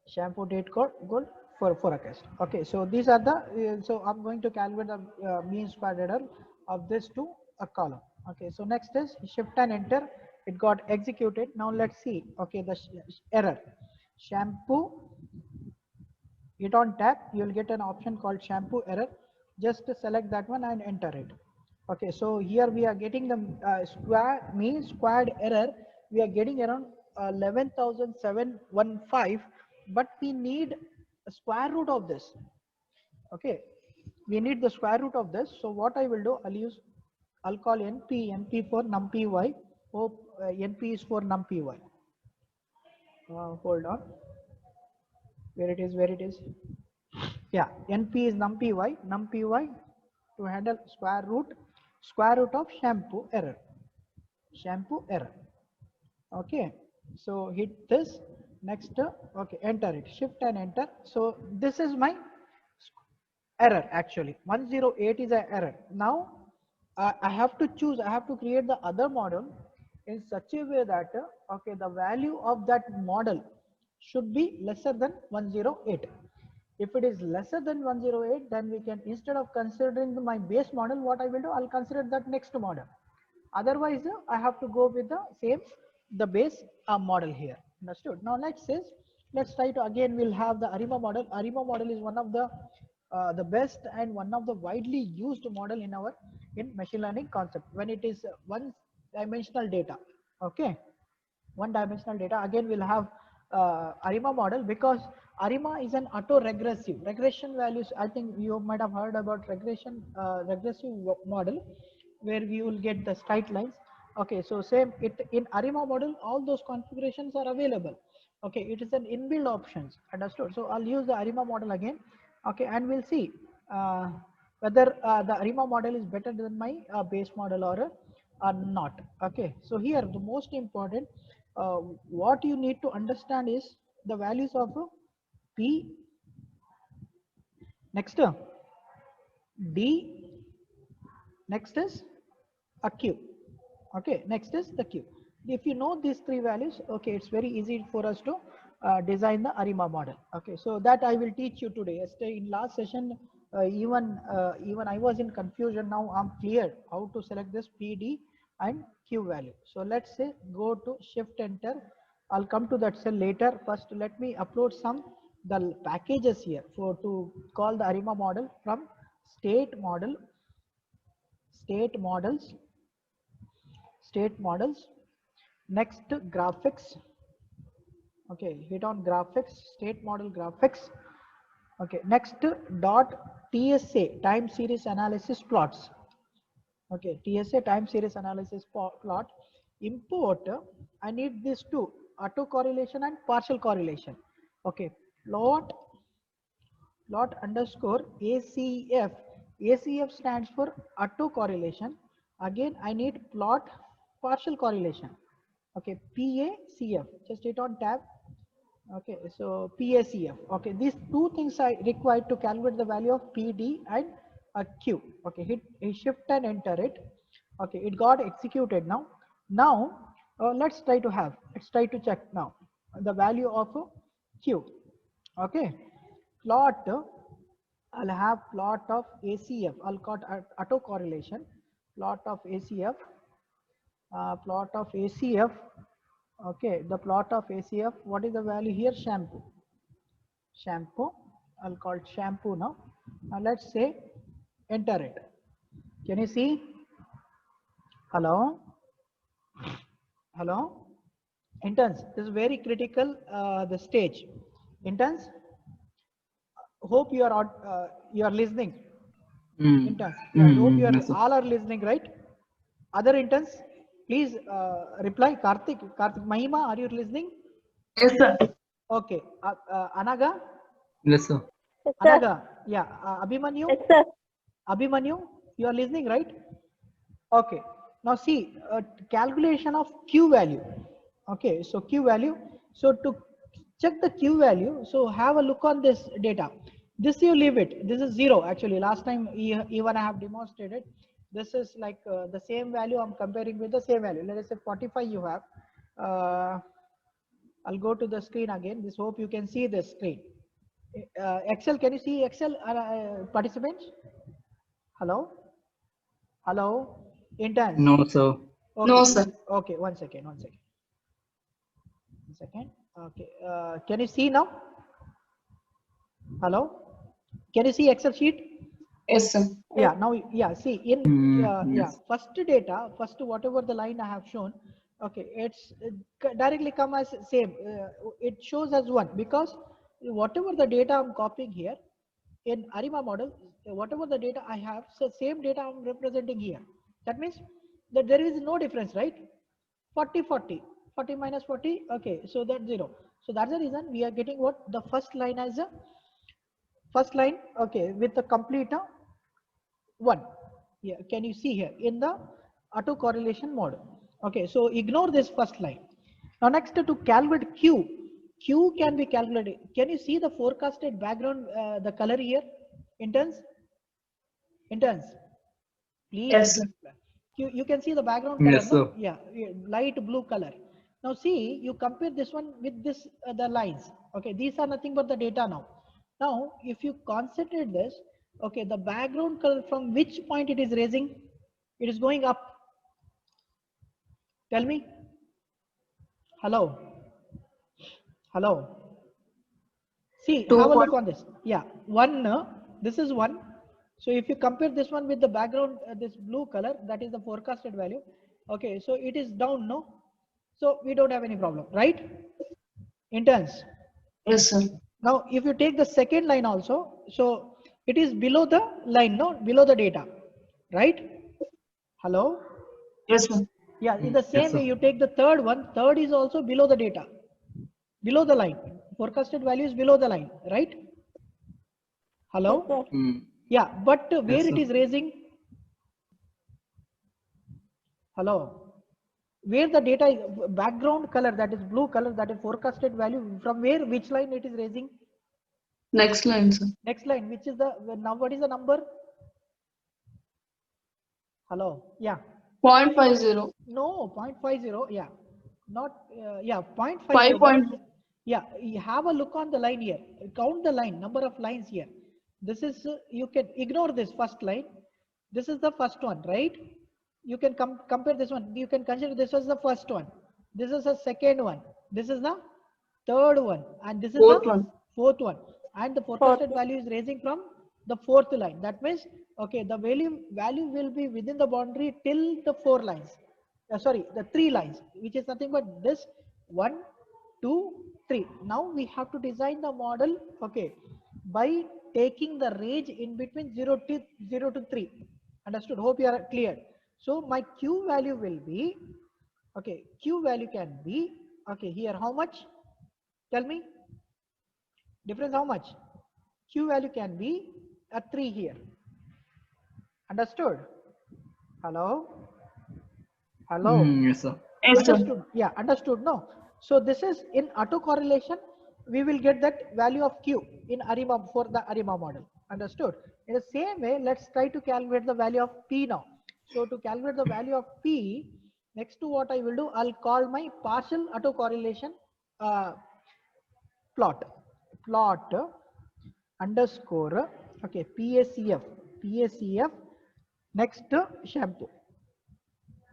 Shampoo date code goal for forecast. Okay, so these are the so I'm going to calculate the mean squared error of this to a column. Okay, so next is shift and enter. It got executed. Now let's see. Okay, the error. Shampoo, hit on tab, you will get an option called shampoo error. Just select that one and enter it. Okay, so here we are getting the mean squared error. We are getting around 11,715, but we need a square root of this. Okay, we need the square root of this. So what I will do, I'll call np for numpy. Hope np is for numpy. Hold on, where it is, yeah, np is numpy to handle square root of shampoo error. Okay, so hit this. Next, okay, enter it, shift and enter. So this is my error. Actually 108 is an error. Now I have to choose, I have to create the other model in such a way that okay, the value of that model should be lesser than 108. If it is lesser than 108, then we can, instead of considering my base model, what I will do, I'll consider that next model. Otherwise I have to go with the same, the base model here. Understood? Now let's try to, again we'll have the ARIMA model. ARIMA model is one of the best and one of the widely used model in machine learning concept when it is one dimensional data. Okay, one dimensional data. Again we'll have ARIMA model, because ARIMA is an auto-regressive regression values. I think you might have heard about regressive model, where we will get the straight lines. Okay, so same it in ARIMA model, all those configurations are available. Okay, it is an inbuilt options. Understood? So I'll use the ARIMA model again. Okay, and we'll see whether the ARIMA model is better than my base model or not. Okay, so here the most important what you need to understand is the values of P, next D, next is a Q. Okay, next is the Q. If you know these three values, okay, it's very easy for us to design the ARIMA model. Okay, so that I will teach you today. Yesterday in last session, even I was in confusion. Now I'm clear how to select this PD and Q value. So let's say go to shift enter. I'll come to that cell later. First, let me upload the packages here for to call the ARIMA model from state models, next graphics. Okay, hit on graphics, state model graphics. Okay, next dot TSA, time series analysis plots. Okay, TSA, time series analysis plot. Import, I need these two, auto correlation and partial correlation. Okay, plot underscore ACF. ACF stands for auto correlation. Again, I need plot partial correlation. Okay, PACF. Just hit on tab. Okay, so PACF. Okay, these two things I required to calculate the value of PD and Q. Okay, hit shift and enter it. Okay, it got executed now. Now let's try to check now the value of Q. Okay, plot. I'll have plot of ACF. I'll call auto correlation. Plot of ACF. Plot of ACF. Okay, the plot of ACF. What is the value here? Shampoo. I'll call it shampoo now. Now let's say enter it. Can you see? Hello? Interns, this is very critical, the stage. Interns, hope you are listening. Interns, I hope you are Yes, sir. all are listening, right? Other interns, please reply. Karthik Mahima, are you listening? Yes, sir. Okay. Anaga, Yes, sir. Yes, sir. Anaga, yeah, Abhimanyu, Yes, sir. Abhimanyu, you are listening, right? Okay. Now see, calculation of Q value. Okay, so Q value. So to check the Q value, so have a look on this data. This you leave it. This is 0 actually. Last time even I have demonstrated. This is like the same value I'm comparing with the same value. Let us say 45 you have. I'll go to the screen again. This hope you can see the screen. Excel, can you see Excel participants? Hello? Hello? Interns? No, sir. Okay. No, sir. Okay, one second. One second. Okay. Can you see now? Hello? Can you see Excel sheet? Yes, sir. Yeah, now, yeah, see, in, yeah, Yes. first data, first whatever the line I have shown, okay, it's directly come as same. It shows as 1 because whatever the data I'm copying here in ARIMA model, whatever the data I have, so same data I'm representing here. That means that there is no difference, right? 40, 40, 40 minus 40, okay, so that's 0. So that's the reason we are getting what the first line as a first line, okay, with the complete 1. Yeah, can you see here in the autocorrelation model? Okay, so ignore this first line. Now next to calculate Q. Q can be calculated. Can you see the forecasted background, the color here? Interns? Interns? Please. Yes, sir. You can see the background color, Yes, no? sir. Yeah, light blue color. Now see, you compare this one with this, the lines. Okay, these are nothing but the data now. Now, if you concentrate this, okay, the background color from which point it is raising? It is going up. Tell me. Hello. Hello. See, have a look on this. Yeah, 1, this is 1. So if you compare this one with the background, this blue color, that is the forecasted value. Okay, so it is down, no? So we don't have any problem, right? Interns. Yes, sir. Now, if you take the second line also, so it is below the line, no? Below the data, right? Hello? Yes, sir. Yeah, in the Yes, same sir. way, you take the third one, third is also below the data, below the line. Forecasted value is below the line, right? Hello? Yes, sir. Yeah, but where Yes, it sir. is raising? Hello? Where the data is background color, that is blue color, that is forecasted value, from where, which line it is raising? Next line, sir. Next line, which is the, now what is the number? Hello? Yeah. 0.50. No, 0.50, yeah. Not, yeah, 0.50. 5 point. Yeah, you have a look on the line here. Count the line, number of lines here. This is, you can ignore this first line. This is the first one, right? You can compare this one. You can consider this was the first one. This is the second one. This is the third one. And this is Fourth the one. fourth one. And the forecasted value is raising from the fourth line. That means, okay, the value will be within the boundary till the 4 lines. Sorry, the 3 lines, which is nothing but this 1, 2, 3. Now we have to design the model, okay, by taking the range in between 0 to 3. Understood? Hope you are clear. So my Q value will be, okay, Q value can be, okay, here how much? Tell me. Difference how much? Q value can be a 3 here. Understood? Hello? Hello? Yes, sir. Yes, sir. Understood? Yeah, understood. No. So this is in autocorrelation, we will get that value of Q in ARIMA for the ARIMA model. Understood? In the same way, let's try to calculate the value of P now. So to calculate the value of P, next to what I will do, I'll call my partial autocorrelation plot. Plot underscore, okay, PACF, next shampoo.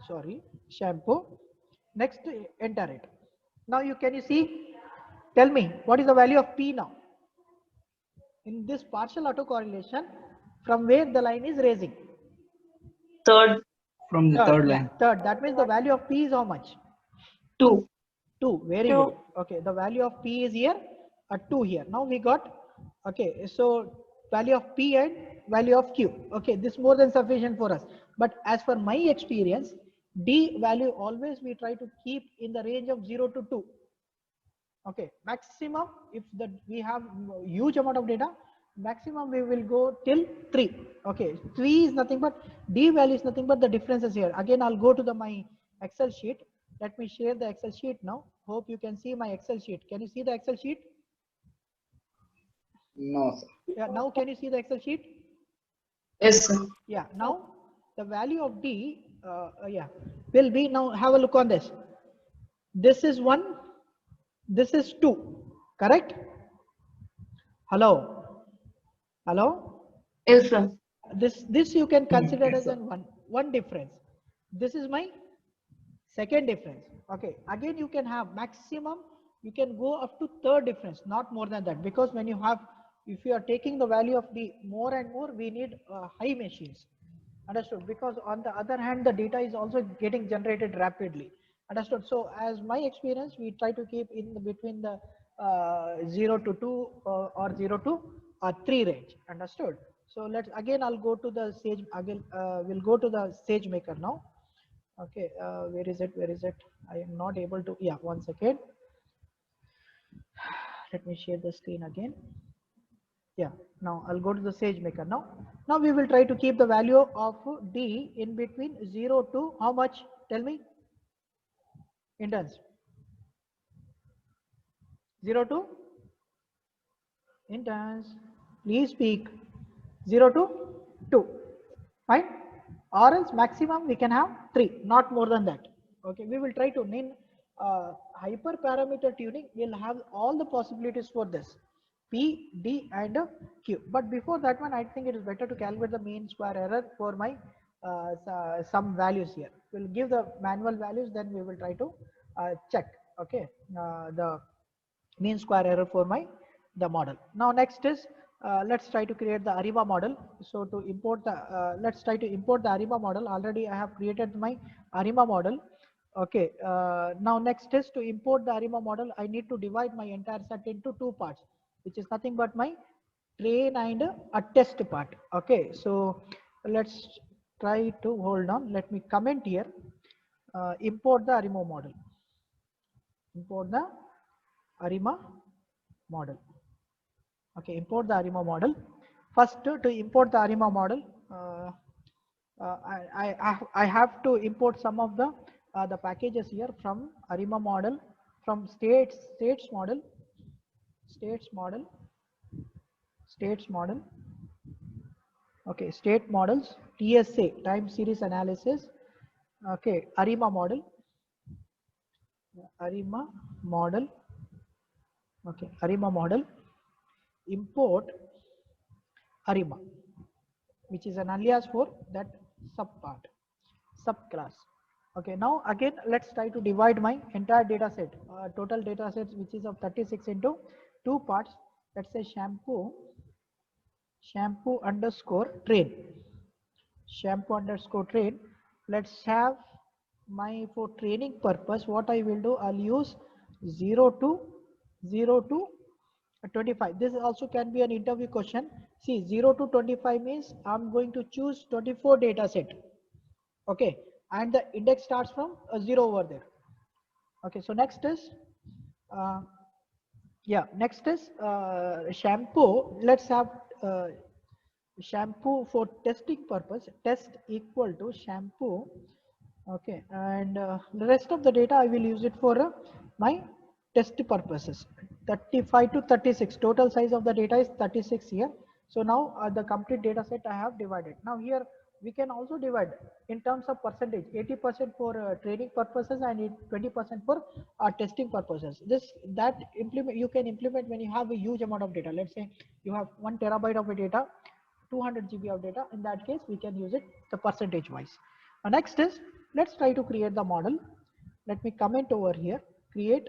Sorry, shampoo. Next, enter it. Now you see, tell me what is the value of P now in this partial autocorrelation, from where the line is raising? Third. From the Third, third yeah, line. third. That means the value of P is how much? 2. 2. Very 2. good. Okay, the value of P is here, 2 here. Now we got, okay, so value of P and value of Q. Okay, this more than sufficient for us. But as for my experience, D value always we try to keep in the range of 0 to 2. Okay, maximum, if we have huge amount of data, maximum we will go till 3. Okay, 3 is nothing but D value is nothing but the differences here. Again, I'll go to my Excel sheet. Let me share the Excel sheet now. Hope you can see my Excel sheet. Can you see the Excel sheet? No, sir. Yeah, now can you see the Excel sheet? Yes, sir. Yeah, now the value of D, yeah, will be, now have a look on this. This is 1, this is 2, correct? Hello? Hello? Yes, sir. This you can consider Yes, as sir. an one difference. This is my second difference. Okay, again you can have maximum, you can go up to third difference, not more than that, because when you have, if you are taking the value of D more and more, we need high machines. Understood? Because on the other hand, the data is also getting generated rapidly. Understood? So as my experience, we try to keep in between the 0 to 2 or 0 to 3 range. Understood? So let's again, I'll go to the Sage, again we'll go to the SageMaker now. Okay, where is it? Where is it? I am not able to, yeah, one second. Let me share the screen again. Yeah, now I'll go to the SageMaker now. Now we will try to keep the value of D in between 0 to how much? Tell me. Interns. 0 to? Interns. Please speak. 0 to 2. Fine. Or else maximum we can have 3, not more than that. Okay, we will try to mean hyperparameter tuning will have all the possibilities for this. P, D and Q. But before that one, I think it is better to calculate the mean square error for my some values here. We'll give the manual values, then we will try to check, okay, the mean square error for the model. Now next is let's try to create the ARIMA model. So to import the let's try to import the ARIMA model. Already I have created my ARIMA model. Okay, now next is to import the ARIMA model. I need to divide my entire set into 2 parts, which is nothing but my train and a test part. Okay, so let's try to hold on. Let me comment here. Import the ARIMA model. Import the ARIMA model. Okay, import the ARIMA model. First, to import the ARIMA model, I have to import some of the packages here from ARIMA model, from states model, okay, state models, TSA, time series analysis, okay, ARIMA model, okay, ARIMA model, import ARIMA, which is an alias for that subclass. Okay, now again let's try to divide my entire data set, total data set, which is of 36, into 2 parts. Let's say shampoo underscore train, let's have my, for training purpose, what I will do, I'll use 0 to 25. This also can be an interview question. See, 0 to 25 means I'm going to choose 24 data set. Okay, and the index starts from 0 over there. Okay, so next is shampoo. Let's have shampoo for testing purpose, test equal to shampoo. Okay, and the rest of the data I will use it for my test purposes. 35 to 36, total size of the data is 36 here. So now the complete data set I have divided. Now here we can also divide in terms of percentage, 80% for training purposes and 20% for testing purposes. That you can implement when you have a huge amount of data. Let's say you have 1 terabyte of data, 200 GB of data. In that case, we can use it the percentage wise. Next is, let's try to create the model. Let me comment over here, create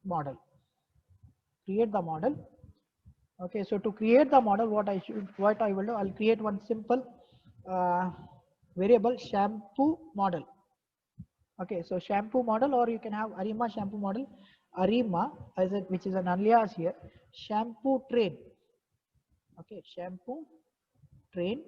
model. Okay, so to create the model, what I will do, I'll create one simple variable, shampoo model. Okay, so shampoo model, or you can have ARIMA shampoo model, ARIMA as it, which is an alias here, shampoo train. Okay, shampoo train,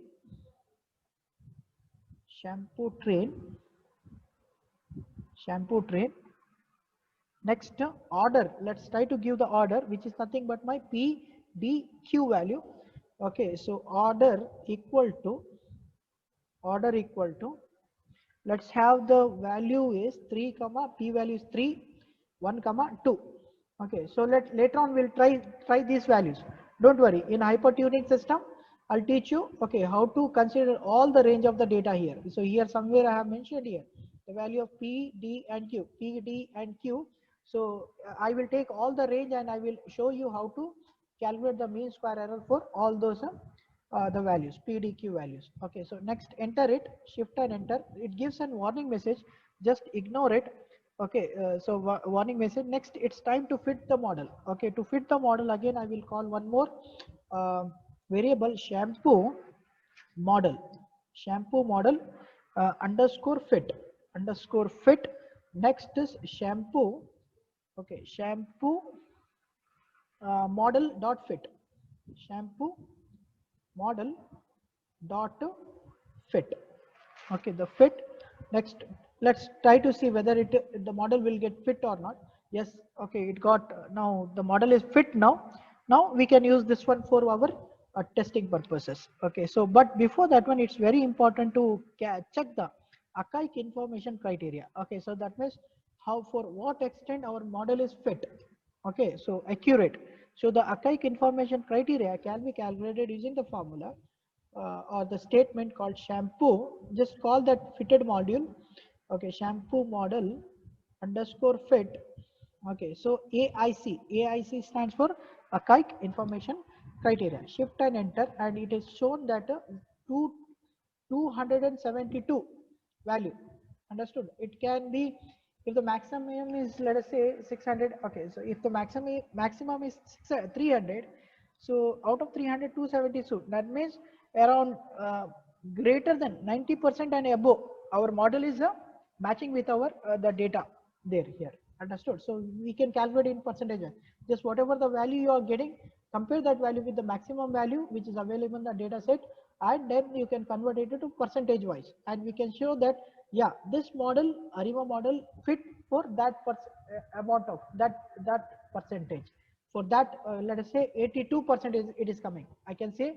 Next, order. Let's try to give the order, which is nothing but my P, D, Q value. Okay, so order equal to, let's have the value is 3 comma P value is 3, 1 comma 2. Okay, so later on we'll try these values. Don't worry, in hypertuning system I'll teach you, okay, how to consider all the range of the data here. So here somewhere I have mentioned here the value of P, D and Q, P, D and Q. So I will take all the range and I will show you how to calculate the mean square error for all those the values, PDQ values. Okay, so next enter it, shift and enter. It gives a warning message, just ignore it. Okay, so warning message. Next, it's time to fit the model. Okay, to fit the model again, I will call one more variable shampoo model, underscore fit. Next is shampoo. Okay, shampoo model dot fit, shampoo model dot fit. Okay, the fit. Next, let's try to see whether the model will get fit or not. Yes, okay, it got, now the model is fit now. Now we can use this one for our testing purposes. Okay, so but before that one, it's very important to check the archaic information criteria. Okay, so that means how, for what extent our model is fit. Okay, so accurate. So the archaic information criteria can be calculated using the formula or the statement called shampoo. Just call that fitted module. Okay, shampoo model underscore fit. Okay, so AIC stands for archaic information criteria. Shift and enter, and it is shown that 272 value. Understood? It can be, if the maximum is, let us say 600. Okay, so if the maximum is 300, so out of 300, 272, that means around greater than 90% and above, our model is matching with our the data there here. Understood? So we can calculate in percentage. Just whatever the value you are getting, compare that value with the maximum value which is available in the data set, and then you can convert it to percentage wise, and we can show that, yeah, this model, ARIMA model, fit for that amount of that percentage. For that, let us say 82% it is coming. I can say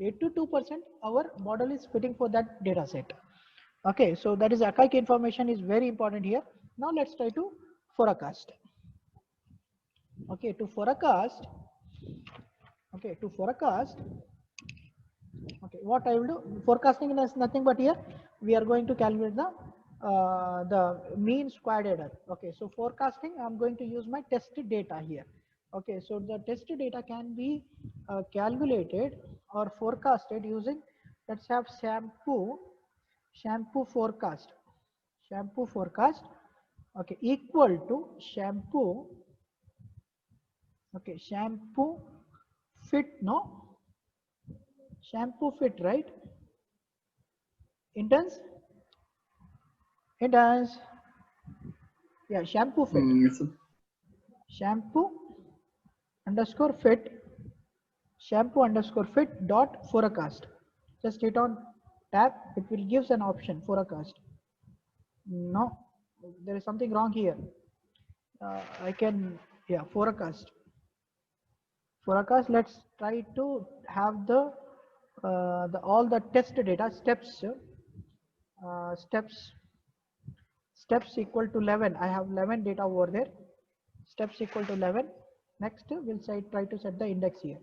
82% our model is fitting for that data set. Okay, so that is archaic information is very important here. Now let's try to forecast. Okay, to forecast. Okay, what I will do, forecasting is nothing but here we are going to calculate the mean squared error. Okay, so forecasting, I'm going to use my test data here. Okay, so the test data can be calculated or forecasted using, let's have shampoo forecast. Okay, equal to shampoo. Okay, shampoo fit, no? Shampoo fit, right? Interns? Yeah, shampoo fit. Yes, sir. Shampoo underscore fit dot forecast. Just hit on tab, it will gives an option forecast. No, there is something wrong here. I can, yeah, forecast. Let's try to have the all the test data steps. Steps equal to 11. I have 11 data over there. Steps equal to 11. Next, we'll try to set the index here.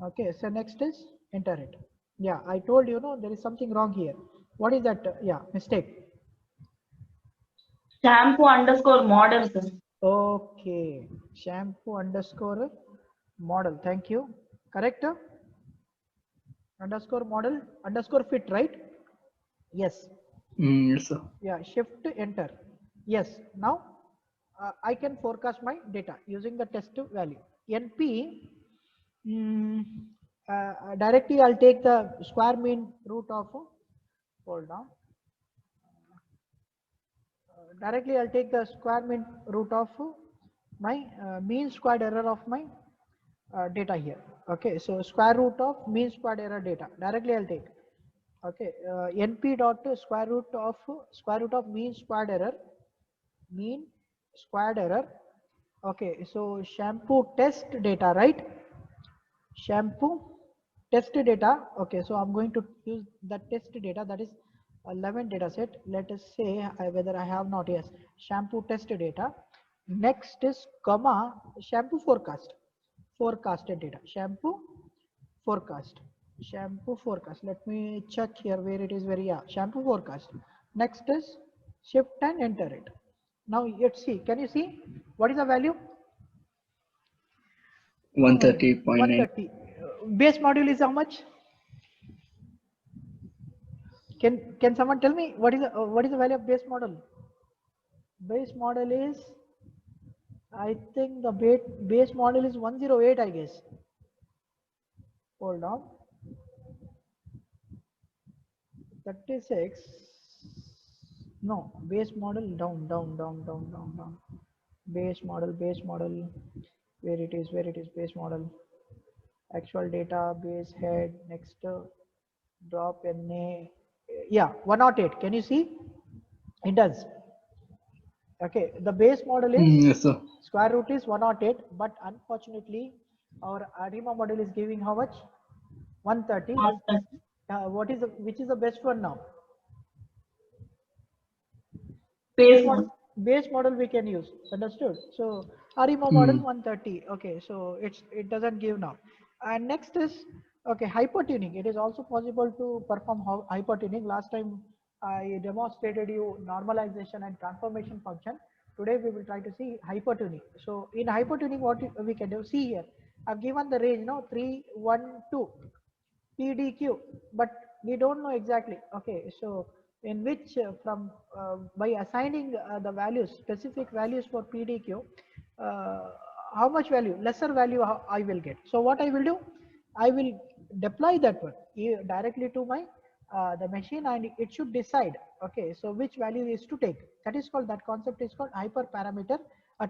Okay, so next is enter it. Yeah, I told you, no, there is something wrong here. What is that? Yeah, mistake. Shampoo underscore model, sir. Okay, shampoo underscore model. Thank you. Correct? Underscore model underscore fit, right? Yes. Yes, sir. Yeah, shift enter. Yes, now I can forecast my data using the test value. NP, directly I'll take the square mean root of, hold on. Directly I'll take the square mean root of my mean squared error of my data here. Okay, so square root of mean squared error data. Directly I'll take. Okay, NP dot square root of mean squared error Okay, so shampoo test data, right? Shampoo test data. Okay, so I'm going to use the test data, that is 11 data set. Let us say whether I have not. Yes, shampoo test data. Next is comma shampoo forecast, forecasted data, shampoo forecast, shampoo forecast. Let me check here where it is. Very, yeah, shampoo forecast. Next is shift and enter it. Now let's see, can you see what is the value? 130.9. 130. Base module is how much? Can someone tell me what is the value of base model? Base model is, I think the base model is 108, I guess. Hold on. 36. No, base model down. Base model, where it is, base model. Actual data, base head, next drop NA. Yeah, 108. Can you see? It does. Okay, the base model is Yes, sir. square root is 108, but unfortunately our ARIMA model is giving how much? 130. What is which is the best one now? Base one. Base model we can use. Understood? So ARIMA model 130. Okay, so it doesn't give now. And next is, okay, hypertuning. It is also possible to perform hypertuning. Last time I demonstrated you normalization and transformation function. Today we will try to see hypertuning. So in hypertuning, what we can do, see here, I've given the range, no, 3, 1, 2 PDQ, but we don't know exactly. Okay, so in which by assigning the values, specific values for PDQ, how much value, lesser value I will get. So what I will do, I will deploy that one directly to my the machine, and it should decide. Okay, so which value is to take. That is called, that concept is called hyperparameter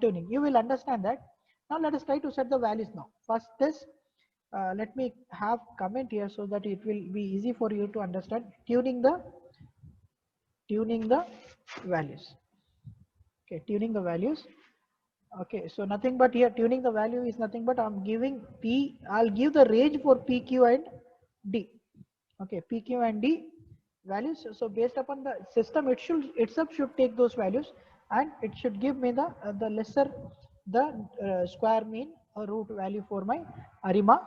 tuning. You will understand that. Now let us try to set the values now. First is, let me have comment here so that it will be easy for you to understand. Tuning the values. Okay, tuning the values. Okay, so nothing but here tuning the value is nothing but I'm giving P, I'll give the range for PQ and D. Okay, PQ and D values. So based upon the system, it should itself should take those values, and it should give me the lesser, the square mean or root value for my ARIMA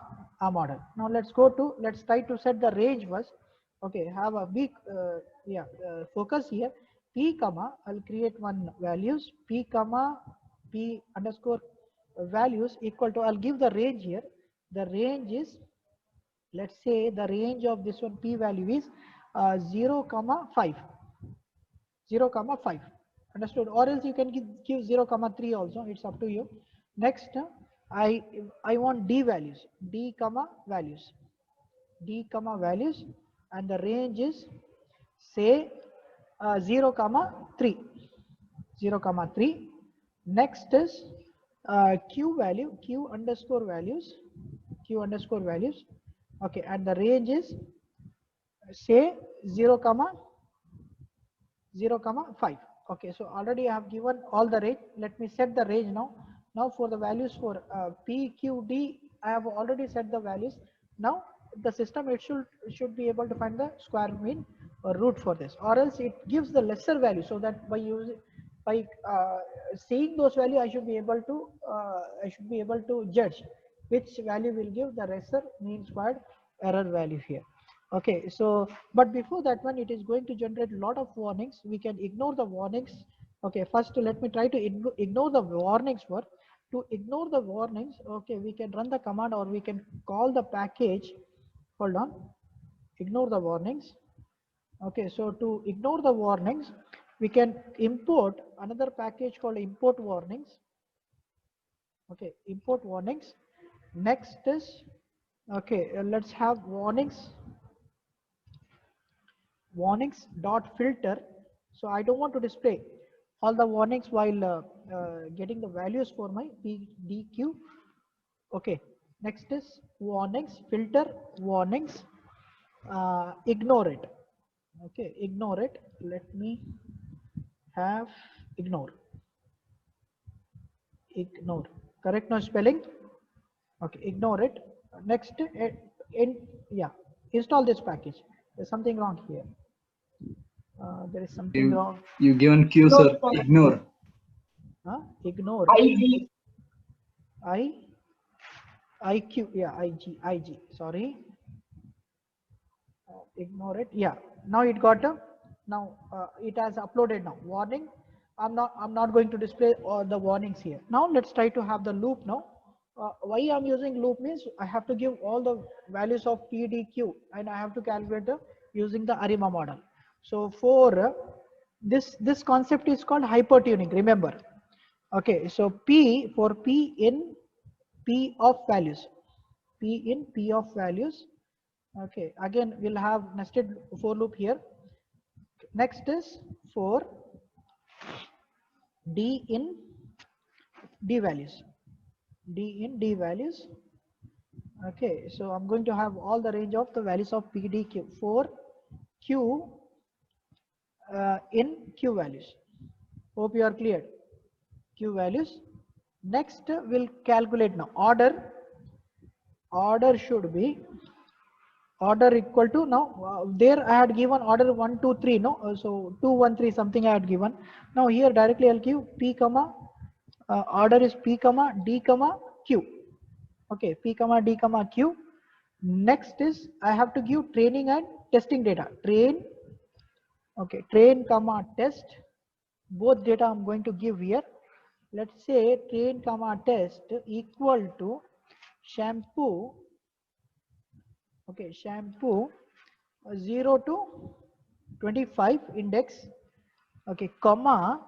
model. Now let's try to set the range first. Okay, have a big focus here. P comma, I'll create one values, P comma P underscore values equal to, I'll give the range here. The range is, let's say the range of this one P value is 0 comma 5, 0 comma 5. Understood? Or else you can give 0 comma 3 also, it's up to you. Next, I want D values, D comma values, D comma values, and the range is, say 0 comma 3, 0 comma 3. Next is Q value, Q underscore values, Q underscore values. Okay, and the range is, say 0 comma 0 comma 5. Okay, so already I have given all the range. Let me set the range now. Now for the values for P, Q, D, I have already set the values. Now the system, it should be able to find the square mean or root for this, or else it gives the lesser value, so that by using, by seeing those values, I should be able to judge which value will give the lesser mean squared error value here. Okay, so but before that one, it is going to generate a lot of warnings. We can ignore the warnings. Okay, first let me try to ignore the warnings first. To ignore the warnings, okay, we can run the command, or we can call the package. Hold on, ignore the warnings. Okay, so to ignore the warnings, we can import another package called import warnings. Okay, import warnings. Next is, okay, let's have warnings dot filter. So I don't want to display all the warnings while getting the values for my PDQ. Okay, next is warnings filter warnings, ignore it. Okay, ignore it. Let me have ignore ignore. Correct no spelling? Okay, ignore it. Next, yeah, install this package. There's something wrong here. There is something wrong. You given Q, No, sir. sir. Ignore. Ignore. IG. IQ, yeah, IG, sorry. Ignore it. Yeah, now it got a, now it has uploaded now. Warning, I'm not going to display all the warnings here. Now let's try to have the loop now. Why I'm using loop means I have to give all the values of PDQ and I have to calculate using the ARIMA model. So for this concept is called hypertuning, remember. Okay, so P for P in P of values, P in P of values. Okay, again we'll have nested for loop here. Next is for D in D values, D in D values. Okay, so I'm going to have all the range of the values of PDQ for Q in Q values. Hope you are clear. Q values. Next we'll calculate now order. Order should be order equal to, now there I had given order 1 2 3, no, so 2 1 3 something I had given. Now here directly I'll give P comma order is P comma D comma Q. Okay, P comma D comma Q. Next is I have to give training and testing data. Train, okay, train comma test, both data I'm going to give here. Let's say train comma test equal to shampoo, okay, shampoo 0 to 25 index, okay, comma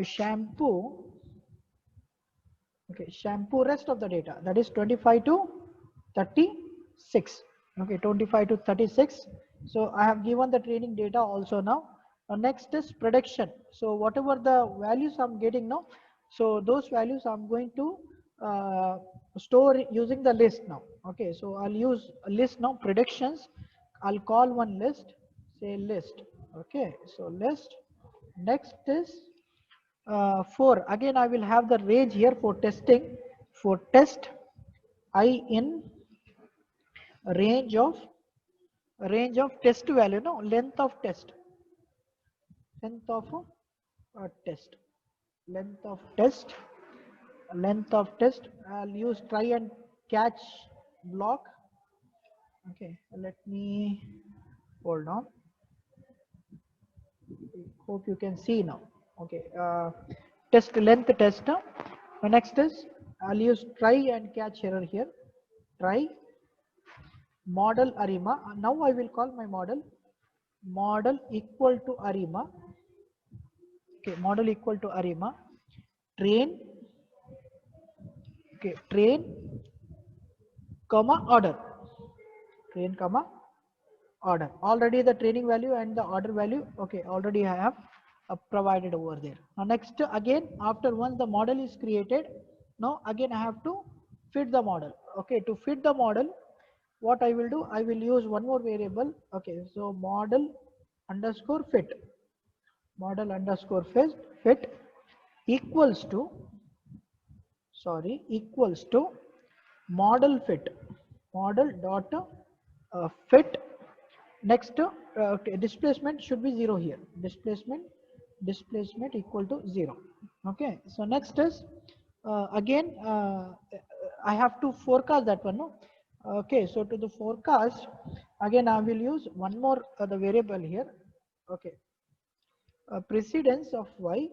shampoo, okay, shampoo rest of the data, that is 25 to 36, okay, 25 to 36. So I have given the training data also now. Next is prediction. So whatever the values I'm getting now, so those values I'm going to store using the list now. Okay, so I'll use a list now, predictions. I'll call one list, say list. Okay, so list. Next is for, again I will have the range here for testing. For test, I in range of test value, no, length of test, length of test, length of test, length of test. I'll use try and catch block. Okay, let me hold on. Hope you can see now. Okay, test length test. Next is I'll use try and catch error here. Try model ARIMA. Now I will call my model equal to ARIMA. Okay, model equal to ARIMA. Train. Okay, train comma order. Train comma order. Already the training value and the order value, okay, already I have provided over there. Now next, again after once the model is created, now again I have to fit the model. Okay, to fit the model, what I will do, I will use one more variable. Okay, so model underscore fit, model underscore fit equals to, sorry, equals to model fit, model dot fit. Next, okay, displacement should be 0 here. Displacement equal to 0. Okay. So next is again I have to forecast that one. No. Okay. So to the forecast, again I will use one more the variable here. Okay. Precedence of y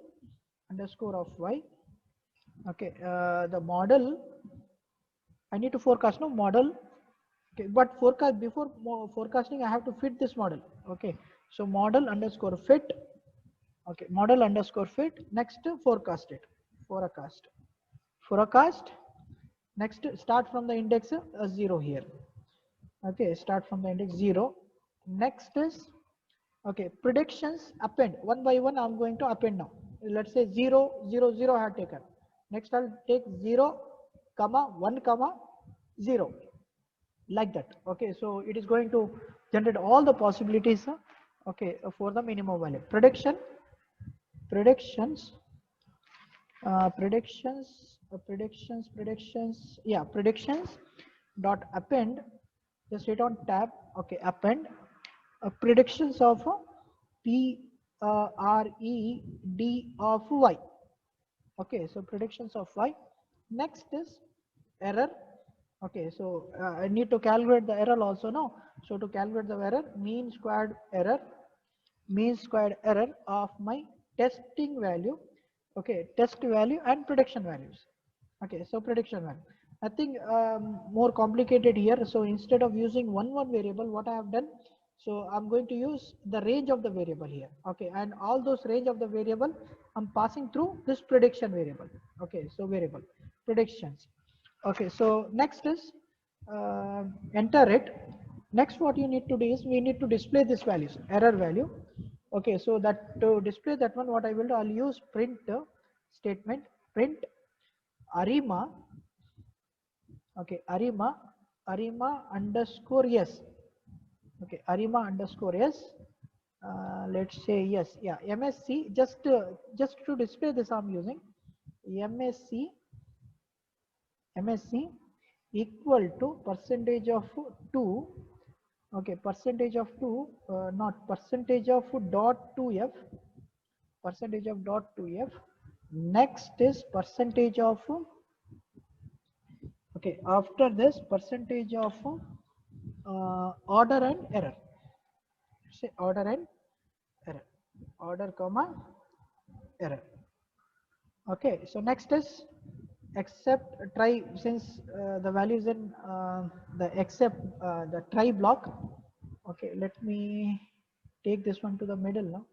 underscore of y. Okay. The model I need to forecast, no, model. Okay, but forecast, before forecasting I have to fit this model. Okay, so model underscore fit. Okay, model underscore fit. Next, forecast it. Forecast. Next, start from the index 0 here. Okay, start from the index 0. Next is, okay, predictions append one by one. I'm going to append now. Let's say 0 0 0 I have taken. Next I'll take 0 comma 1 comma 0, like that. Okay, so it is going to generate all the possibilities, okay, for the minimum value. Predictions predictions. Yeah, predictions dot append. Just hit on tab. Okay, append predictions of PRED of Y. Okay, so predictions of Y. Next is error. Okay, so I need to calculate the error also now. So to calculate the error, mean squared error of my testing value. Okay, test value and prediction values. Okay, so prediction value. Nothing more complicated here. So instead of using one variable, what I have done, so I'm going to use the range of the variable here. Okay, and all those range of the variable I'm passing through this prediction variable. Okay, so variable predictions. Okay, so next is enter it. Next, what you need to do is we need to display this values, error value. Okay, so that to display that one, what I will do, I'll use print statement, print arima. Okay, arima underscore yes. Okay, arima underscore yes. Let's say yes, yeah, MSC. Just to display this, I'm using MSC equal to percentage of 2. Okay, percentage of 2, not percentage of dot 2f, percentage of dot 2f. Next is percentage of, okay, after this percentage of order and error. Say order and error, order comma error. Okay, so next is except try, since the value is in the except the try block. Okay, let me take this one to the middle now.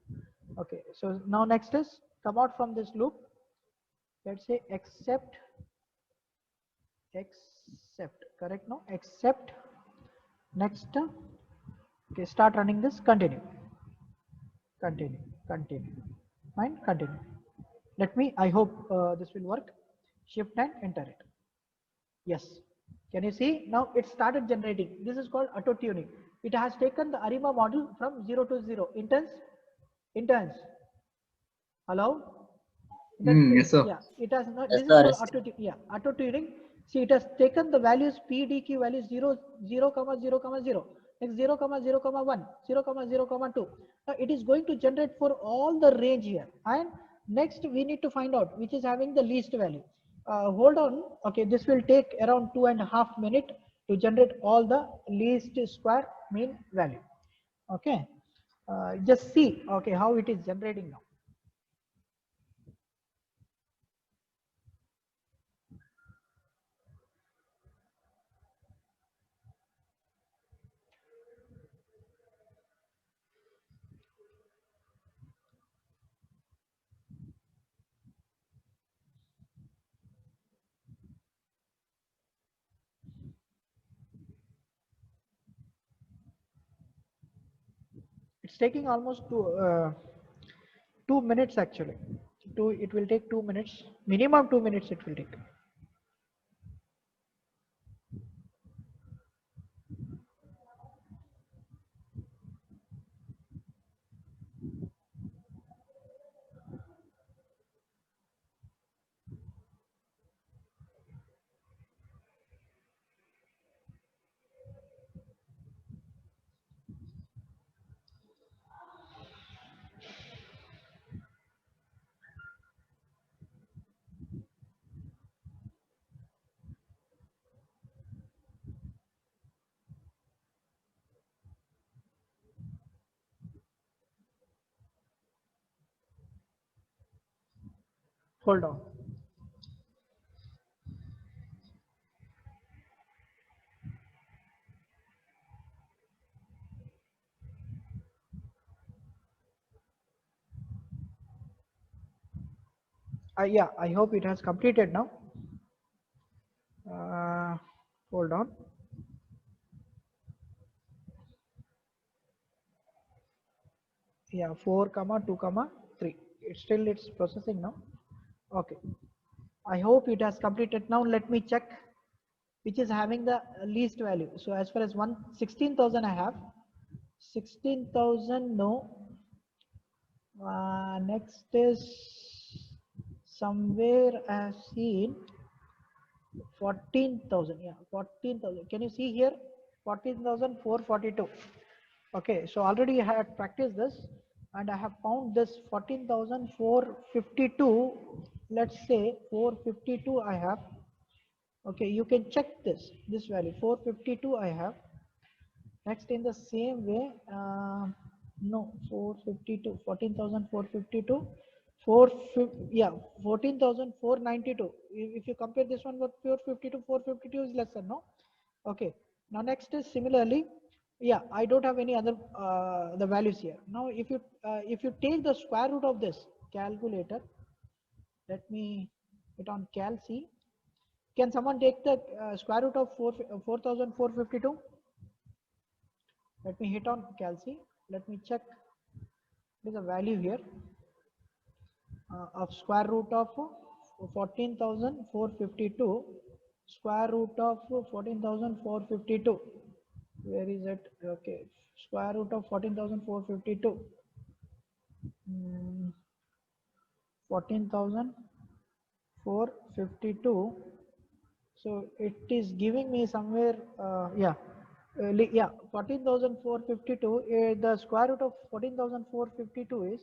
Okay, so now next is come out from this loop. Let's say except correct, no, except next. Okay, start running this, continue fine, continue. Let me, I hope this will work. Shift and enter it. Yes, can you see now it started generating? This is called auto tuning. It has taken the ARIMA model from 0 to 0. Interns, hello. Yes, sir. Yeah, it has not, Yes, this is sir. called auto tuning. See, it has taken the values PDQ values 0 0 comma 0 comma 0, next 0 comma 0 comma 1, 0 comma 0 comma 2. Now it is going to generate for all the range here, and next we need to find out which is having the least value. Hold on. Okay, this will take around 2.5 minutes to generate all the least square mean value. Okay, just see okay how it is generating now. It's taking almost 2 minutes actually. It will take 2 minutes, minimum 2 minutes it will take. Hold on. Yeah, I hope it has completed now. Hold on. Yeah, 4 comma 2 comma 3. It's processing now. Okay, I hope it has completed. Now let me check which is having the least value. So as far as 16,000 I have 16,000, no. Next is somewhere I have seen 14,000. Yeah, 14,000. Can you see here? 14,442. Okay, so already I had practiced this and I have found this 14,452. Let's say 452 I have. Okay, you can check this value 452 I have. Next, in the same way, no, 452, 14,452, 450, yeah, 14,492. If you compare this one with 452, 452 is lesser, no? Okay. Now next is similarly, yeah, I don't have any other the values here. Now if you take the square root of this calculator, let me hit on Cal C. Can someone take the square root of 4,452? Let me hit on Cal C. Let me check. There is a value here of square root of 14,452. Square root of 14,452. Where is it? Okay. Square root of 14,452. 14,452. So it is giving me somewhere, yeah, 14,452. The square root of 14,452 is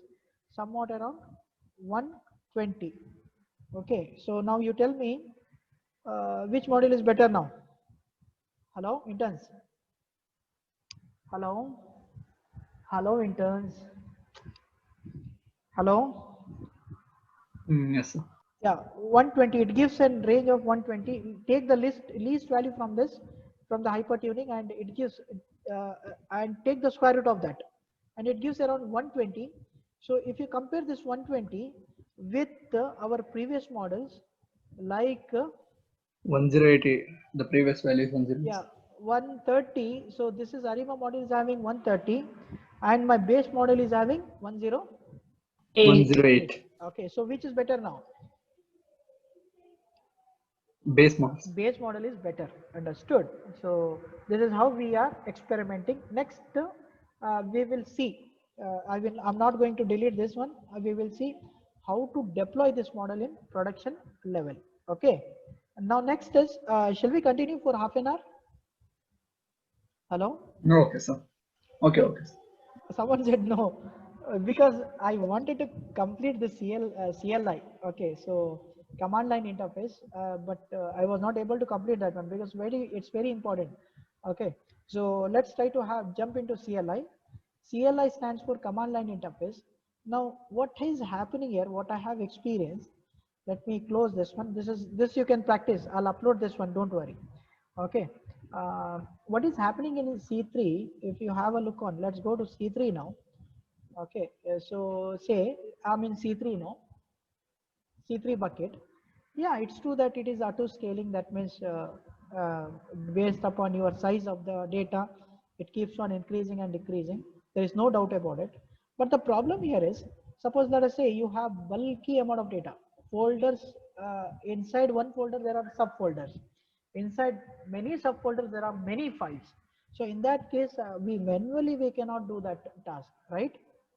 somewhat around 120. Okay, so now you tell me which model is better now. Hello, interns. Hello, hello, interns. Hello. Yes, sir. Yeah, 120. It gives a range of 120. Take the least value from this, from the hypertuning, and it gives and take the square root of that, and it gives around 120. So if you compare this 120 with our previous models, like 1080. The previous value is 1080. yeah, 130. So this is Arima model is having 130, and my base model is having 108. 108. Okay, so which is better now? Base models. Base model is better. Understood. So this is how we are experimenting. Next, we will see. I'm not going to delete this one. We will see how to deploy this model in production level. Okay. And now next is, shall we continue for half an hour? Hello. No, okay, sir. Okay, okay. Someone said no, because I wanted to complete the CLI. Okay, so command line interface, but I was not able to complete that one because it's very important. Okay, so let's try to jump into CLI. CLI stands for command line interface. Now, what is happening here? What I have experienced. Let me close this one. This you can practice. I'll upload this one. Don't worry. Okay. What is happening in C3? If you have a look on, let's go to C3 now. Okay. So say I'm in C3 now. C3 bucket. Yeah, it's true that it is auto scaling. That means based upon your size of the data, it keeps on increasing and decreasing. There is no doubt about it. But the problem here is, suppose let us say you have bulky amount of data, folders, inside one folder there are subfolders. Inside many subfolders there are many files. So in that case, we cannot do that task, right?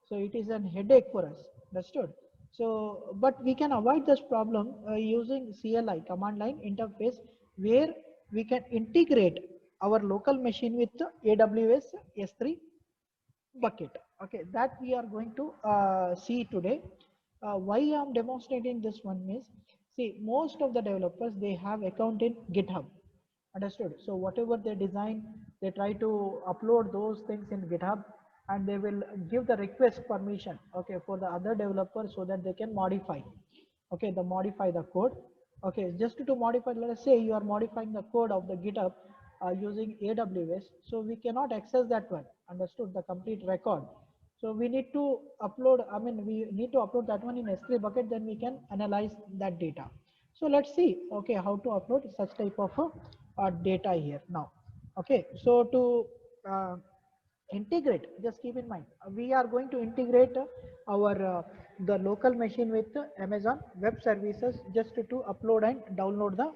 So it is an headache for us. Understood? So, but we can avoid this problem using CLI, command line interface, where we can integrate our local machine with the AWS S3 bucket. Okay, that we are going to see today. Why I'm demonstrating this one is, see, most of the developers, they have account in GitHub. Understood? So whatever they design, they try to upload those things in GitHub, and they will give the request permission, okay, for the other developers so that they can modify. Okay, modify the code. Okay, just to modify, let us say you are modifying the code of the GitHub using AWS, so we cannot access that one. Understood? The complete record. So we need to upload, we need to upload that one in S3 bucket, then we can analyze that data. So let's see, okay, how to upload such type of data here now. Okay, so to integrate, just keep in mind, we are going to integrate our the local machine with Amazon Web Services just to upload and download the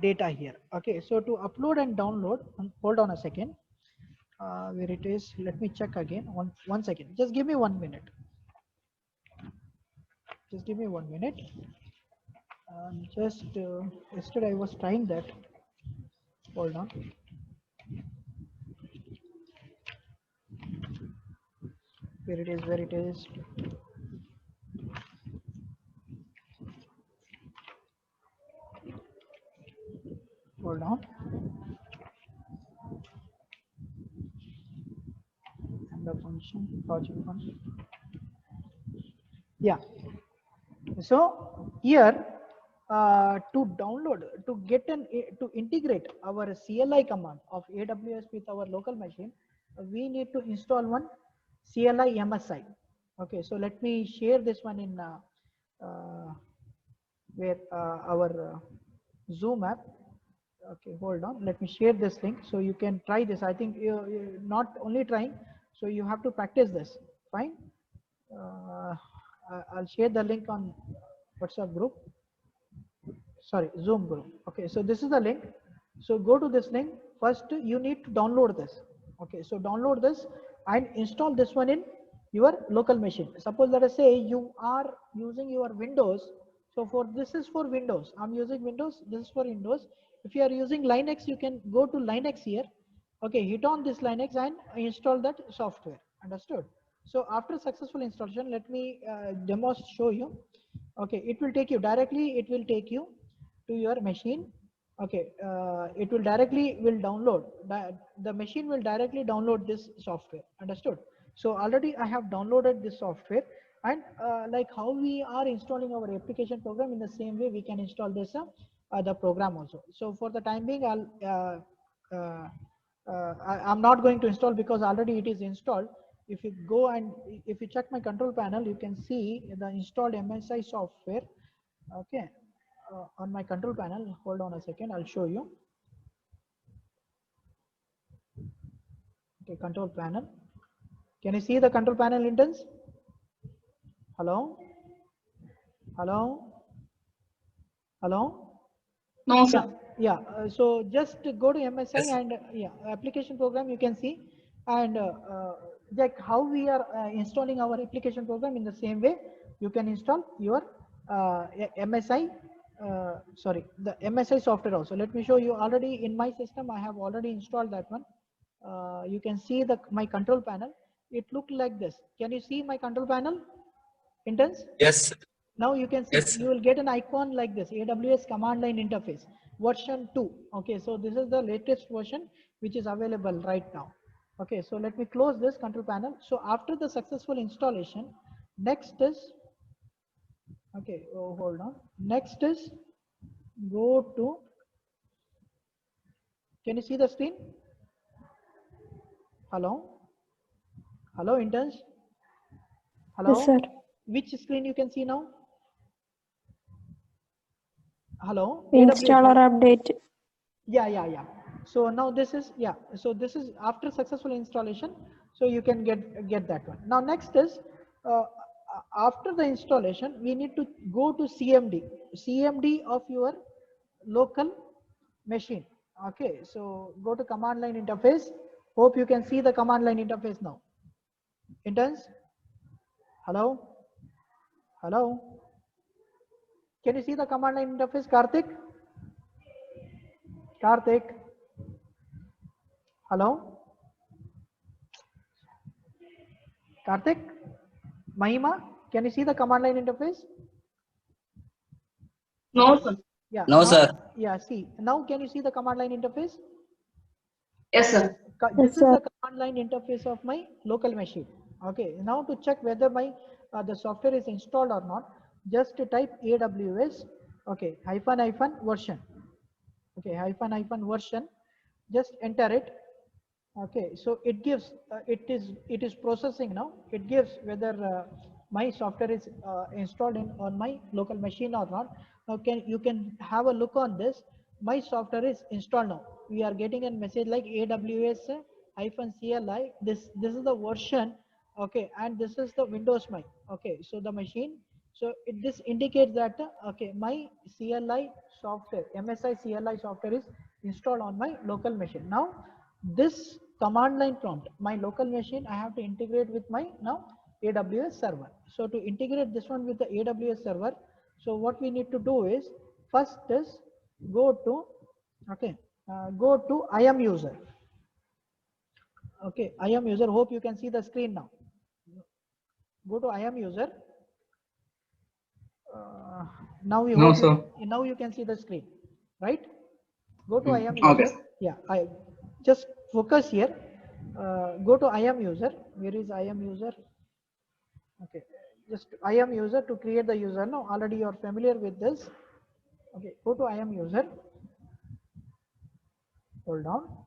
data here. Okay, so to upload and download, hold on a second. Where it is, let me check again. One second, just give me 1 minute. Just give me 1 minute. Just yesterday I was trying that. Hold on. Here it is, where it is. Hold on. And the function, project function. Yeah. So here to download, to get to integrate our CLI command of AWS with our local machine, we need to install one CLI MSI. Okay, so let me share this one in where our Zoom app. Okay, hold on. Let me share this link so you can try this. I think you're not only trying, so you have to practice this. Fine. I'll share the link on WhatsApp group. Sorry, Zoom group. Okay, so this is the link. So go to this link. First, you need to download this. Okay, so download this and install this one in your local machine. Suppose let us say you are using your Windows. So for this is for Windows. I'm using Windows. This is for Windows. If you are using Linux, you can go to Linux here. Okay, hit on this Linux and install that software. Understood? So after successful installation, let me show you. Okay, it will take you directly. It will take you to your machine. Okay, it will directly download. The machine will directly download this software. Understood? So already I have downloaded this software, and like how we are installing our application program, in the same way we can install this the program also. So for the time being, I'm not going to install because already it is installed. If you go and if you check my control panel, you can see the installed MSI software. Okay, on my control panel. Hold on a second, I'll show you. Okay, control panel. Can you see the control panel interns? Hello? Hello? Hello? No, sir. Yeah, so just go to MSI Yes. and application program you can see, and like how we are installing our application program, in the same way you can install your MSI the MSI software also. Let me show you. Already in my system I have already installed that one. You can see my control panel. It looked like this. Can you see my control panel, interns? Yes. Now you can see, Yes. you will get an icon like this, AWS command line interface version 2. Okay, so this is the latest version which is available right now. Okay, so let me close this control panel. So after the successful installation, next is, okay, oh, hold on. Next is go to, can you see the screen? Hello? Hello, interns? Hello? Yes, sir. Which screen you can see now? Hello? Installer AWS. update. Yeah. So now this is, yeah, so this is after successful installation, so you can get that one. Now next is after the installation we need to go to CMD of your local machine. Okay, so go to command line interface. Hope you can see the command line interface now. Interns? Hello? Can you see the command line interface, Karthik? Hello? Karthik? Mahima? Can you see the command line interface? No, sir. Yeah. No, now, sir. Yeah, see. Now can you see the command line interface? Yes, sir. This is sir. the command line interface of my local machine. Okay. Now to check whether my the software is installed or not, just type AWS. Okay. --, version. Okay. --, version. Just enter it. Okay, so it gives it is processing now. It gives whether my software is installed on my local machine or not. Now you can have a look on this. My software is installed now. We are getting a message like AWS-CLI. This is the version. Okay, and this is the Windows my. Okay, so the machine. So this indicates that okay, my CLI software, MSI CLI software is installed on my local machine. Now this command line prompt, my local machine, I have to integrate with my now AWS server. So to integrate this one with the AWS server, So what we need to do is, first is go to, okay, go to I am user. Okay, I am user. Hope you can see the screen now. Go to I am user. Now we No, hope sir. now you can see the screen, right? Go to I am Okay. user. Yeah, I just focus here. Go to I am user. Where is I am user? Okay, just I am user to create the user. No, already you are familiar with this. Okay, go to I am user. Hold on.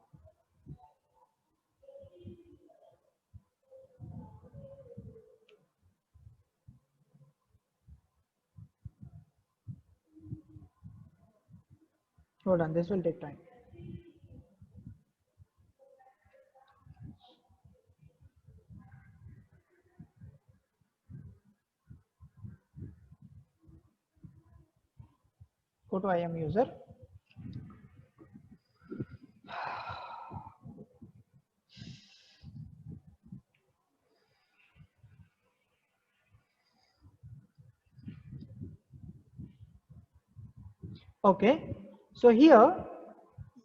Hold on, this will take time. Go to I am user. Okay, so here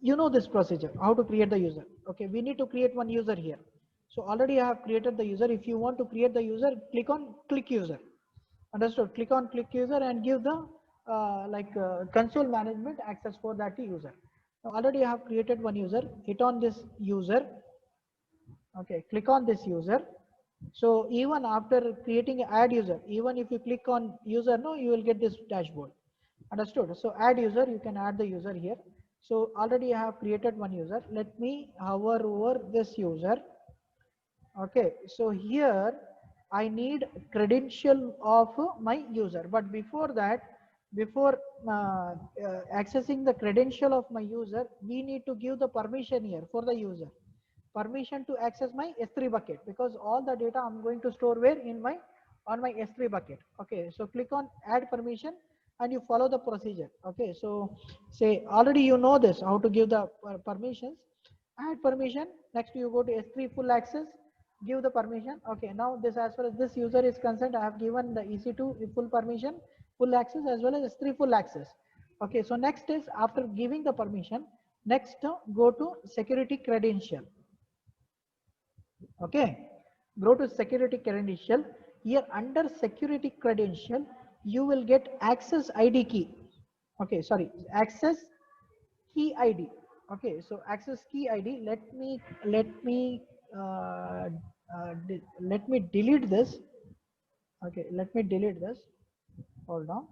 you know this procedure, how to create the user. Okay, we need to create one user here. So already I have created the user. If you want to create the user, click on click user. Understood? Click on click user and give the console management access for that user. Now already I have created one user. Hit on this user. Okay, click on this user. So even after creating add user, even if you click on user, no, you will get this dashboard. Understood? So add user, you can add the user here. So already I have created one user. Let me hover over this user. Okay, so here I need credential of my user, but before that, before accessing the credential of my user, we need to give the permission here for the user, permission to access my S3 bucket, because all the data I'm going to store where in my on my S3 bucket. Okay, so click on add permission and you follow the procedure. Okay, so say already you know this, how to give the permissions. Add permission. Next you go to S3 full access, give the permission. Okay, now this, as far as this user is concerned, I have given the EC2 full permission, full access, as well as S3 full access. Okay, so next is, after giving the permission, next go to security credential. Okay, go to security credential. Here under security credential, you will get access ID key. Okay, sorry, access key ID. Okay, so access key ID. Let me delete this. Okay, let me delete this. Hold on.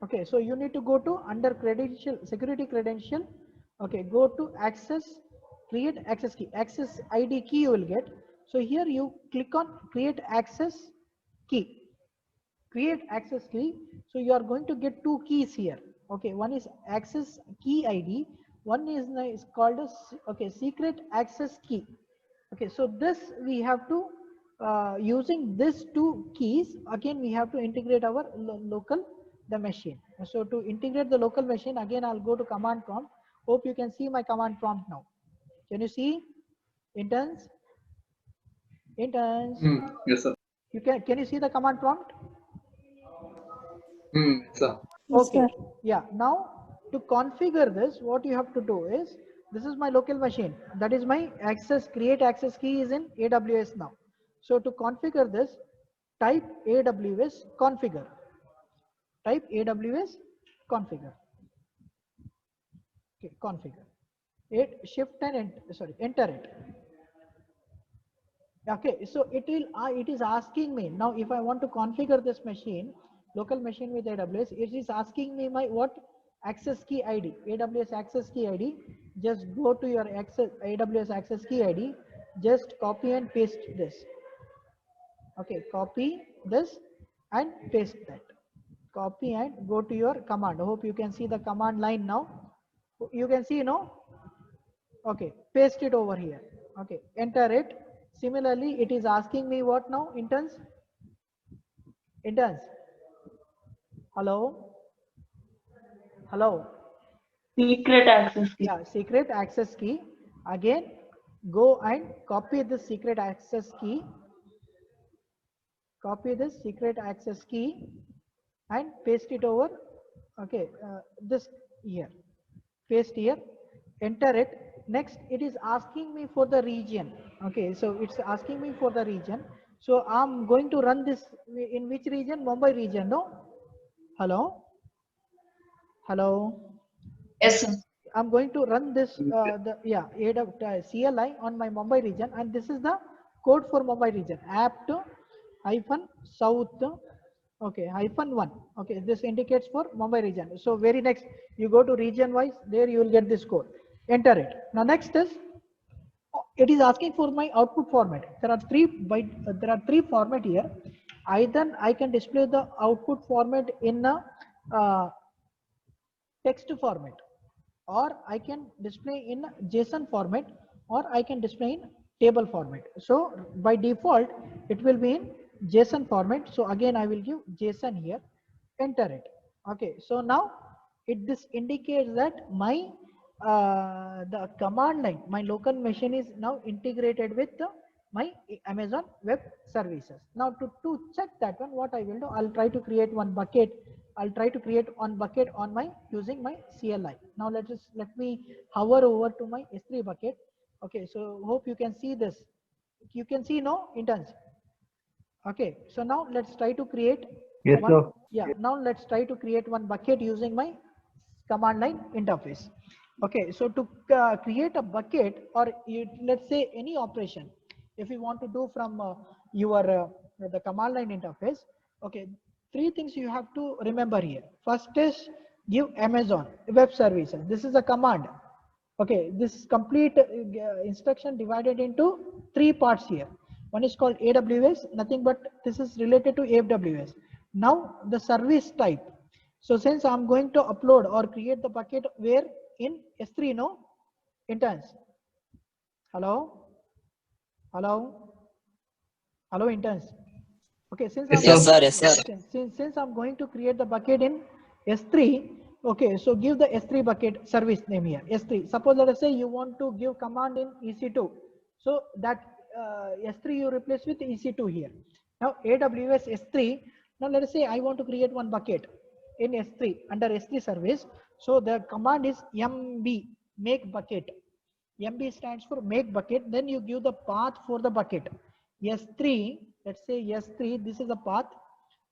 Okay, so you need to go to under credential, security credential. Okay, go to access, create access key, access ID key you will get. So here you click on create access key, create access key. So you are going to get two keys here. Okay, one is access key ID, one is called as, okay, secret access key. Okay, so this we have to using these two keys, again we have to integrate our local the machine. So to integrate the local machine, again I'll go to command prompt. Hope you can see my command prompt now. Can you see? Interns? Yes, sir. You can you see the command prompt? Yes, sir. Okay, yeah, now to configure this, what you have to do is, this is my local machine, that is my access, create access key is in AWS now. So to configure this, type AWS configure, type AWS configure. Okay, configure it, shift and enter it. Okay, so it is asking me now, if I want to configure this machine, local machine with AWS, it is asking me my what? Access key ID, AWS access key ID. Just go to your AWS access key ID, just copy and paste this. Okay, copy this and paste that. Copy and go to your command. I hope you can see the command line now. You can see, no? Okay, paste it over here. Okay, enter it. Similarly, it is asking me what now? Interns? Interns? Hello? Hello? Secret access key. Yeah, secret access key. Again, go and copy the secret access key. copy this secret access key and paste it over, okay, this here, paste here, enter it. Next it is asking me for the region, okay, so it's asking me for the region. So I'm going to run this in which region? Mumbai region, no? Hello? Hello? Yes, sir. I'm going to run this CLI on my Mumbai region, and this is the code for Mumbai region, apt hyphen south, okay, hyphen 1, okay, this indicates for Mumbai region. So very next you go to region wise, there you will get this code, enter it. Now next is, it is asking for my output format. There are three format here. Either I can display the output format in a text format, or I can display in JSON format, or I can display in table format. So by default it will be in JSON format. So again I will give JSON here, enter it. Okay, so now this indicates that my the command line, my local machine is now integrated with my Amazon Web Services. Now to check that one, what I will do, I'll try to create one bucket. I'll try to create one bucket on my using my CLI. Now let me hover over to my S3 bucket. Okay, so hope you can see this. You can see, no, interns. Okay, so now let's try to create Yes, one. sir. Yeah, now let's try to create one bucket using my command line interface. Okay, so to create a bucket, or let's say any operation, if you want to do from your the command line interface, okay, three things you have to remember here. First is give Amazon Web Services. This is a command. Okay, this complete instruction divided into three parts here. One is called AWS, nothing but this is related to AWS. Now the service type. So since I'm going to upload or create the bucket where in S3, no, interns. Hello, hello, hello, interns. Okay, since Yes, I'm sir. Yes, sir. since I'm going to create the bucket in S3, okay, so give the S3 bucket service name here, S3. Suppose let us say you want to give command in EC2, so that S3 you replace with EC2 here. Now AWS S3. Now let us say I want to create one bucket in S3 under S3 service. So the command is MB, make bucket. MB stands for make bucket. Then you give the path for the bucket. S3, let's say S3, this is the path.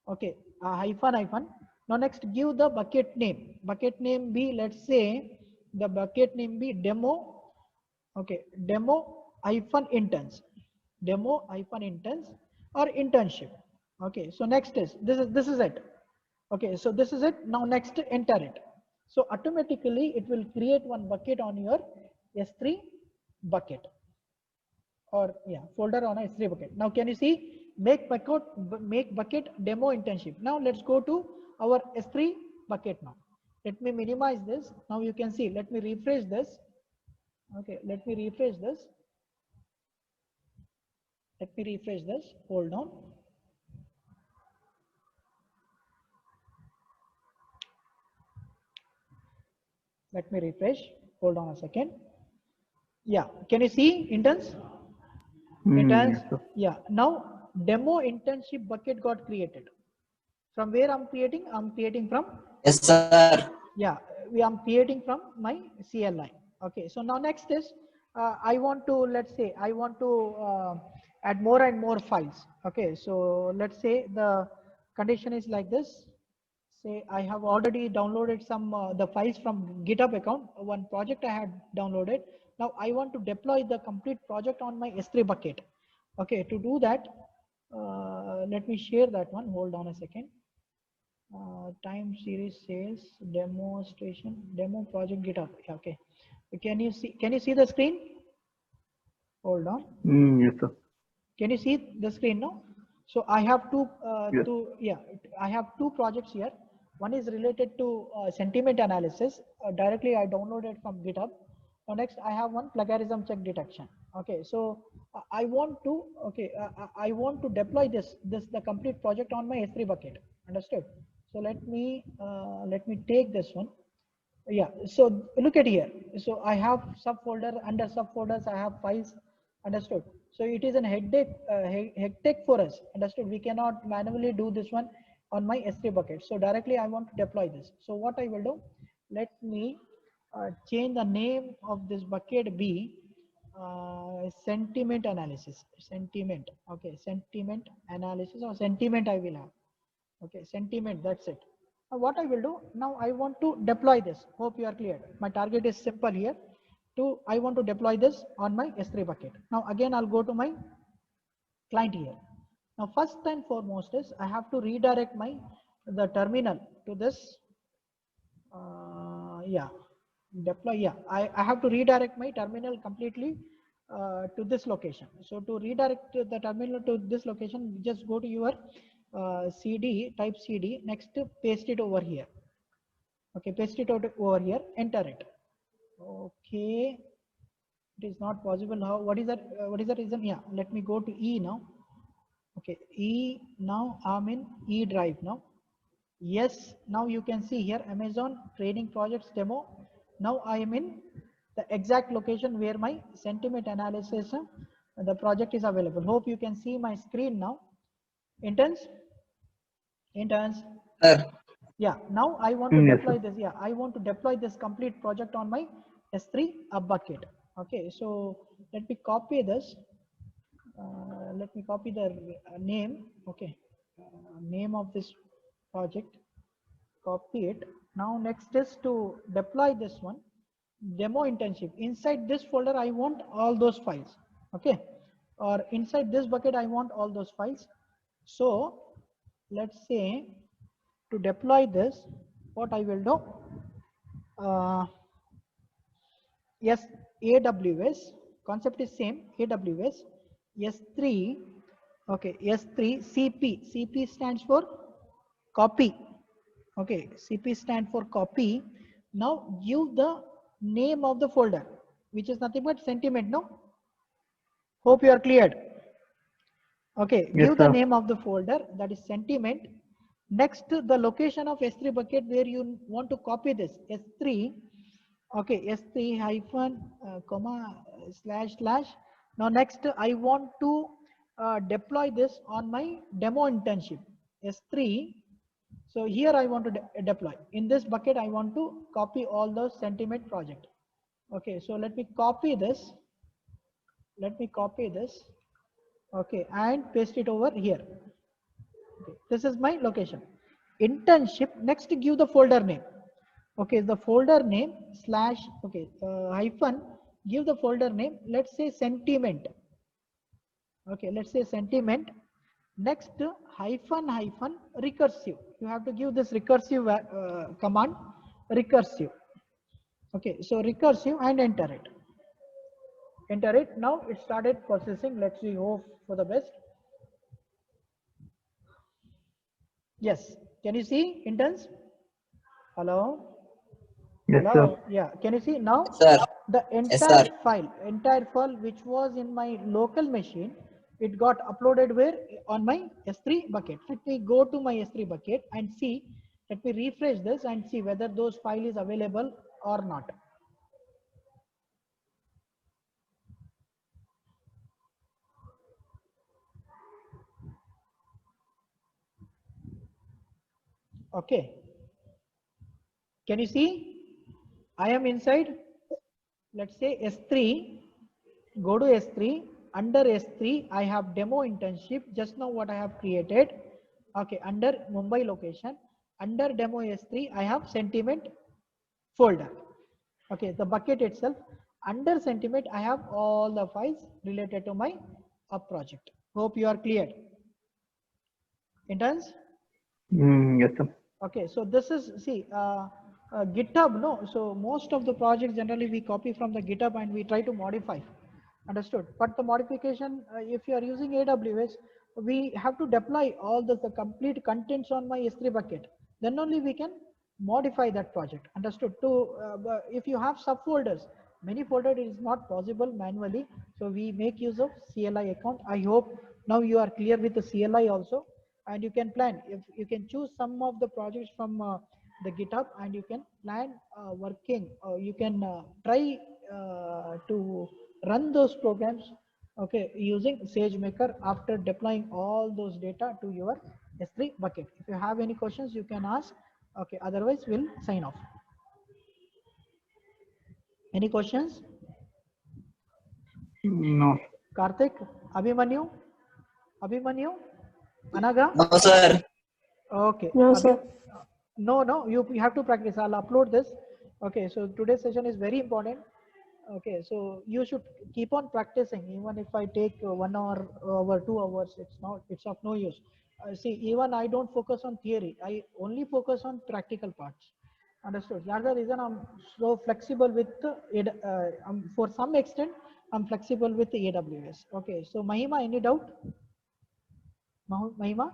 Okay, hyphen hyphen. Now next give the bucket name. Bucket name be, let's say the bucket name be demo. Okay, demo hyphen interns. Demo hyphen interns or internship. Okay, so next is this is it. Okay, so this is it. Now next enter it. So automatically it will create one bucket on your S3 bucket, or yeah, folder on a S3 bucket. Now can you see make bucket demo internship. Now let's go to our S3 bucket now. Let me minimize this. Now you can see, let me refresh this. Okay, let me refresh this. Let me refresh this. Hold on. Let me refresh. Hold on a second. Yeah, can you see interns? Interns. Yes, sir. Yeah, now demo internship bucket got created. From where I'm creating? I'm creating from, Yes, sir. yeah, I'm creating from my CLI. Okay, so now next is I want to, let's say I want to add more and more files. Okay, so let's say the condition is like this. Say I have already downloaded some the files from GitHub account, one project I had downloaded. Now I want to deploy the complete project on my S3 bucket. Okay, to do that, let me share that one. Hold on a second. Time series sales demonstration demo project GitHub. Yeah, okay, can you see the screen? Hold on. Yes, sir. Can you see the screen now? So I have Yes. I have two projects here. One is related to sentiment analysis. Directly I downloaded from GitHub. Now next I have one plagiarism check detection. Okay, so I want to I want to deploy the complete project on my S3 bucket. Understood? So let me take this one. Yeah, so look at here. So I have subfolder, under subfolders I have files. Understood? So it is an headache, hectic for us. Understood? We cannot manually do this one on my S3 bucket. So directly I want to deploy this. So what I will do, let me change the name of this bucket be sentiment analysis. Sentiment. Okay, sentiment analysis or sentiment I will have. Okay, sentiment, that's it. Now what I will do, now I want to deploy this. Hope you are clear. My target is simple here. I want to deploy this on my S3 bucket. Now again, I'll go to my client here. Now first and foremost is I have to redirect the terminal to this. Yeah, deploy. Yeah, I have to redirect my terminal completely to this location. So to redirect the terminal to this location, just go to your CD, type CD, next paste it over here. Okay, paste it over here, enter it. Okay, it is not possible now. What is that? What is the reason? Yeah, let me go to E now. Okay, E now I'm in E drive now. Yes, now you can see here Amazon training projects demo. Now I am in the exact location where my sentiment analysis the project is available. Hope you can see my screen now. Interns. Sir, Yeah, now I want to Yes, deploy sir. this. Yeah, I want to deploy this complete project on my S3 bucket. Okay, so let me copy this. Let me copy the name. Okay, name of this project. Copy it. Now next is to deploy this one. Demo internship. Inside this folder, I want all those files. Okay, or inside this bucket, I want all those files. So let's say to deploy this, what I will do, yes, AWS concept is same, AWS S3, okay, S3 CP stands for copy, okay, CP stand for copy. Now give the name of the folder, which is nothing but sentiment. No, hope you are cleared. Okay, Yes, give the sir. name of the folder, that is sentiment. Next, the location of S3 bucket where you want to copy this S3. Okay, S3 hyphen comma slash slash. Now next, I want to deploy this on my demo internship S3. So here I want to deploy in this bucket. I want to copy all those sentiment project. Okay, so let me copy this. Let me copy this. Okay, and paste it over here. Okay, this is my location. Internship, next give the folder name. Okay, the folder name slash, okay, hyphen, give the folder name, let's say sentiment. Okay, let's say sentiment. Next, hyphen recursive. You have to give this recursive command, recursive. Okay, so recursive and enter it. Enter it. Now it started processing. Let's see, hope for the best. Yes, can you see interns? Hello? Yes, sir. Hello? Yeah, can you see now? sir. The Yes, sir. entire file which was in my local machine, it got uploaded where? On my S3 bucket. Let me go to my S3 bucket and see. Let me refresh this and see whether those file is available or not. Okay. Can you see? I am inside. Let's say S3. Go to S3. Under S3, I have demo internship. Just now what I have created. Okay, under Mumbai location. Under demo S3, I have sentiment folder. Okay, the bucket itself. Under sentiment, I have all the files related to my project. Hope you are clear. Interns? Yes, sir. Okay, so this is, see, GitHub, no? So most of the projects generally we copy from the GitHub and we try to modify. Understood? But the modification, if you are using AWS, we have to deploy all the complete contents on my S3 bucket. Then only we can modify that project. Understood? If you have subfolders, many folders is not possible manually. So we make use of CLI account. I hope now you are clear with the CLI also. And you can plan, if you can choose some of the projects from the GitHub and you can plan working, you can try to run those programs okay, using SageMaker after deploying all those data to your S3 bucket. If you have any questions, you can ask. Okay, otherwise we'll sign off. Any questions? No. Karthik, Abhimanyu, Anaga? No, sir. Okay. No, sir. No, you have to practice. I'll upload this. Okay, so today's session is very important. Okay, so you should keep on practicing. Even if I take 1 hour over 2 hours, it's of no use. See, even I don't focus on theory. I only focus on practical parts. Understood? That's the reason I'm so flexible with for some extent, I'm flexible with the AWS. Okay, so Mahima, any doubt? Mahima?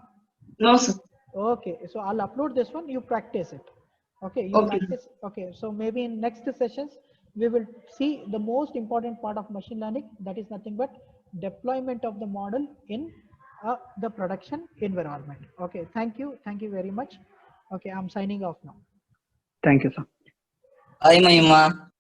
No, sir. Okay, so I'll upload this one, you practice it. Okay, you Okay. practice. Okay, so maybe in next sessions, we will see the most important part of machine learning. That is nothing but deployment of the model in the production environment. Okay, thank you. Thank you very much. Okay, I'm signing off now. Thank you, sir. Hi, Mahima.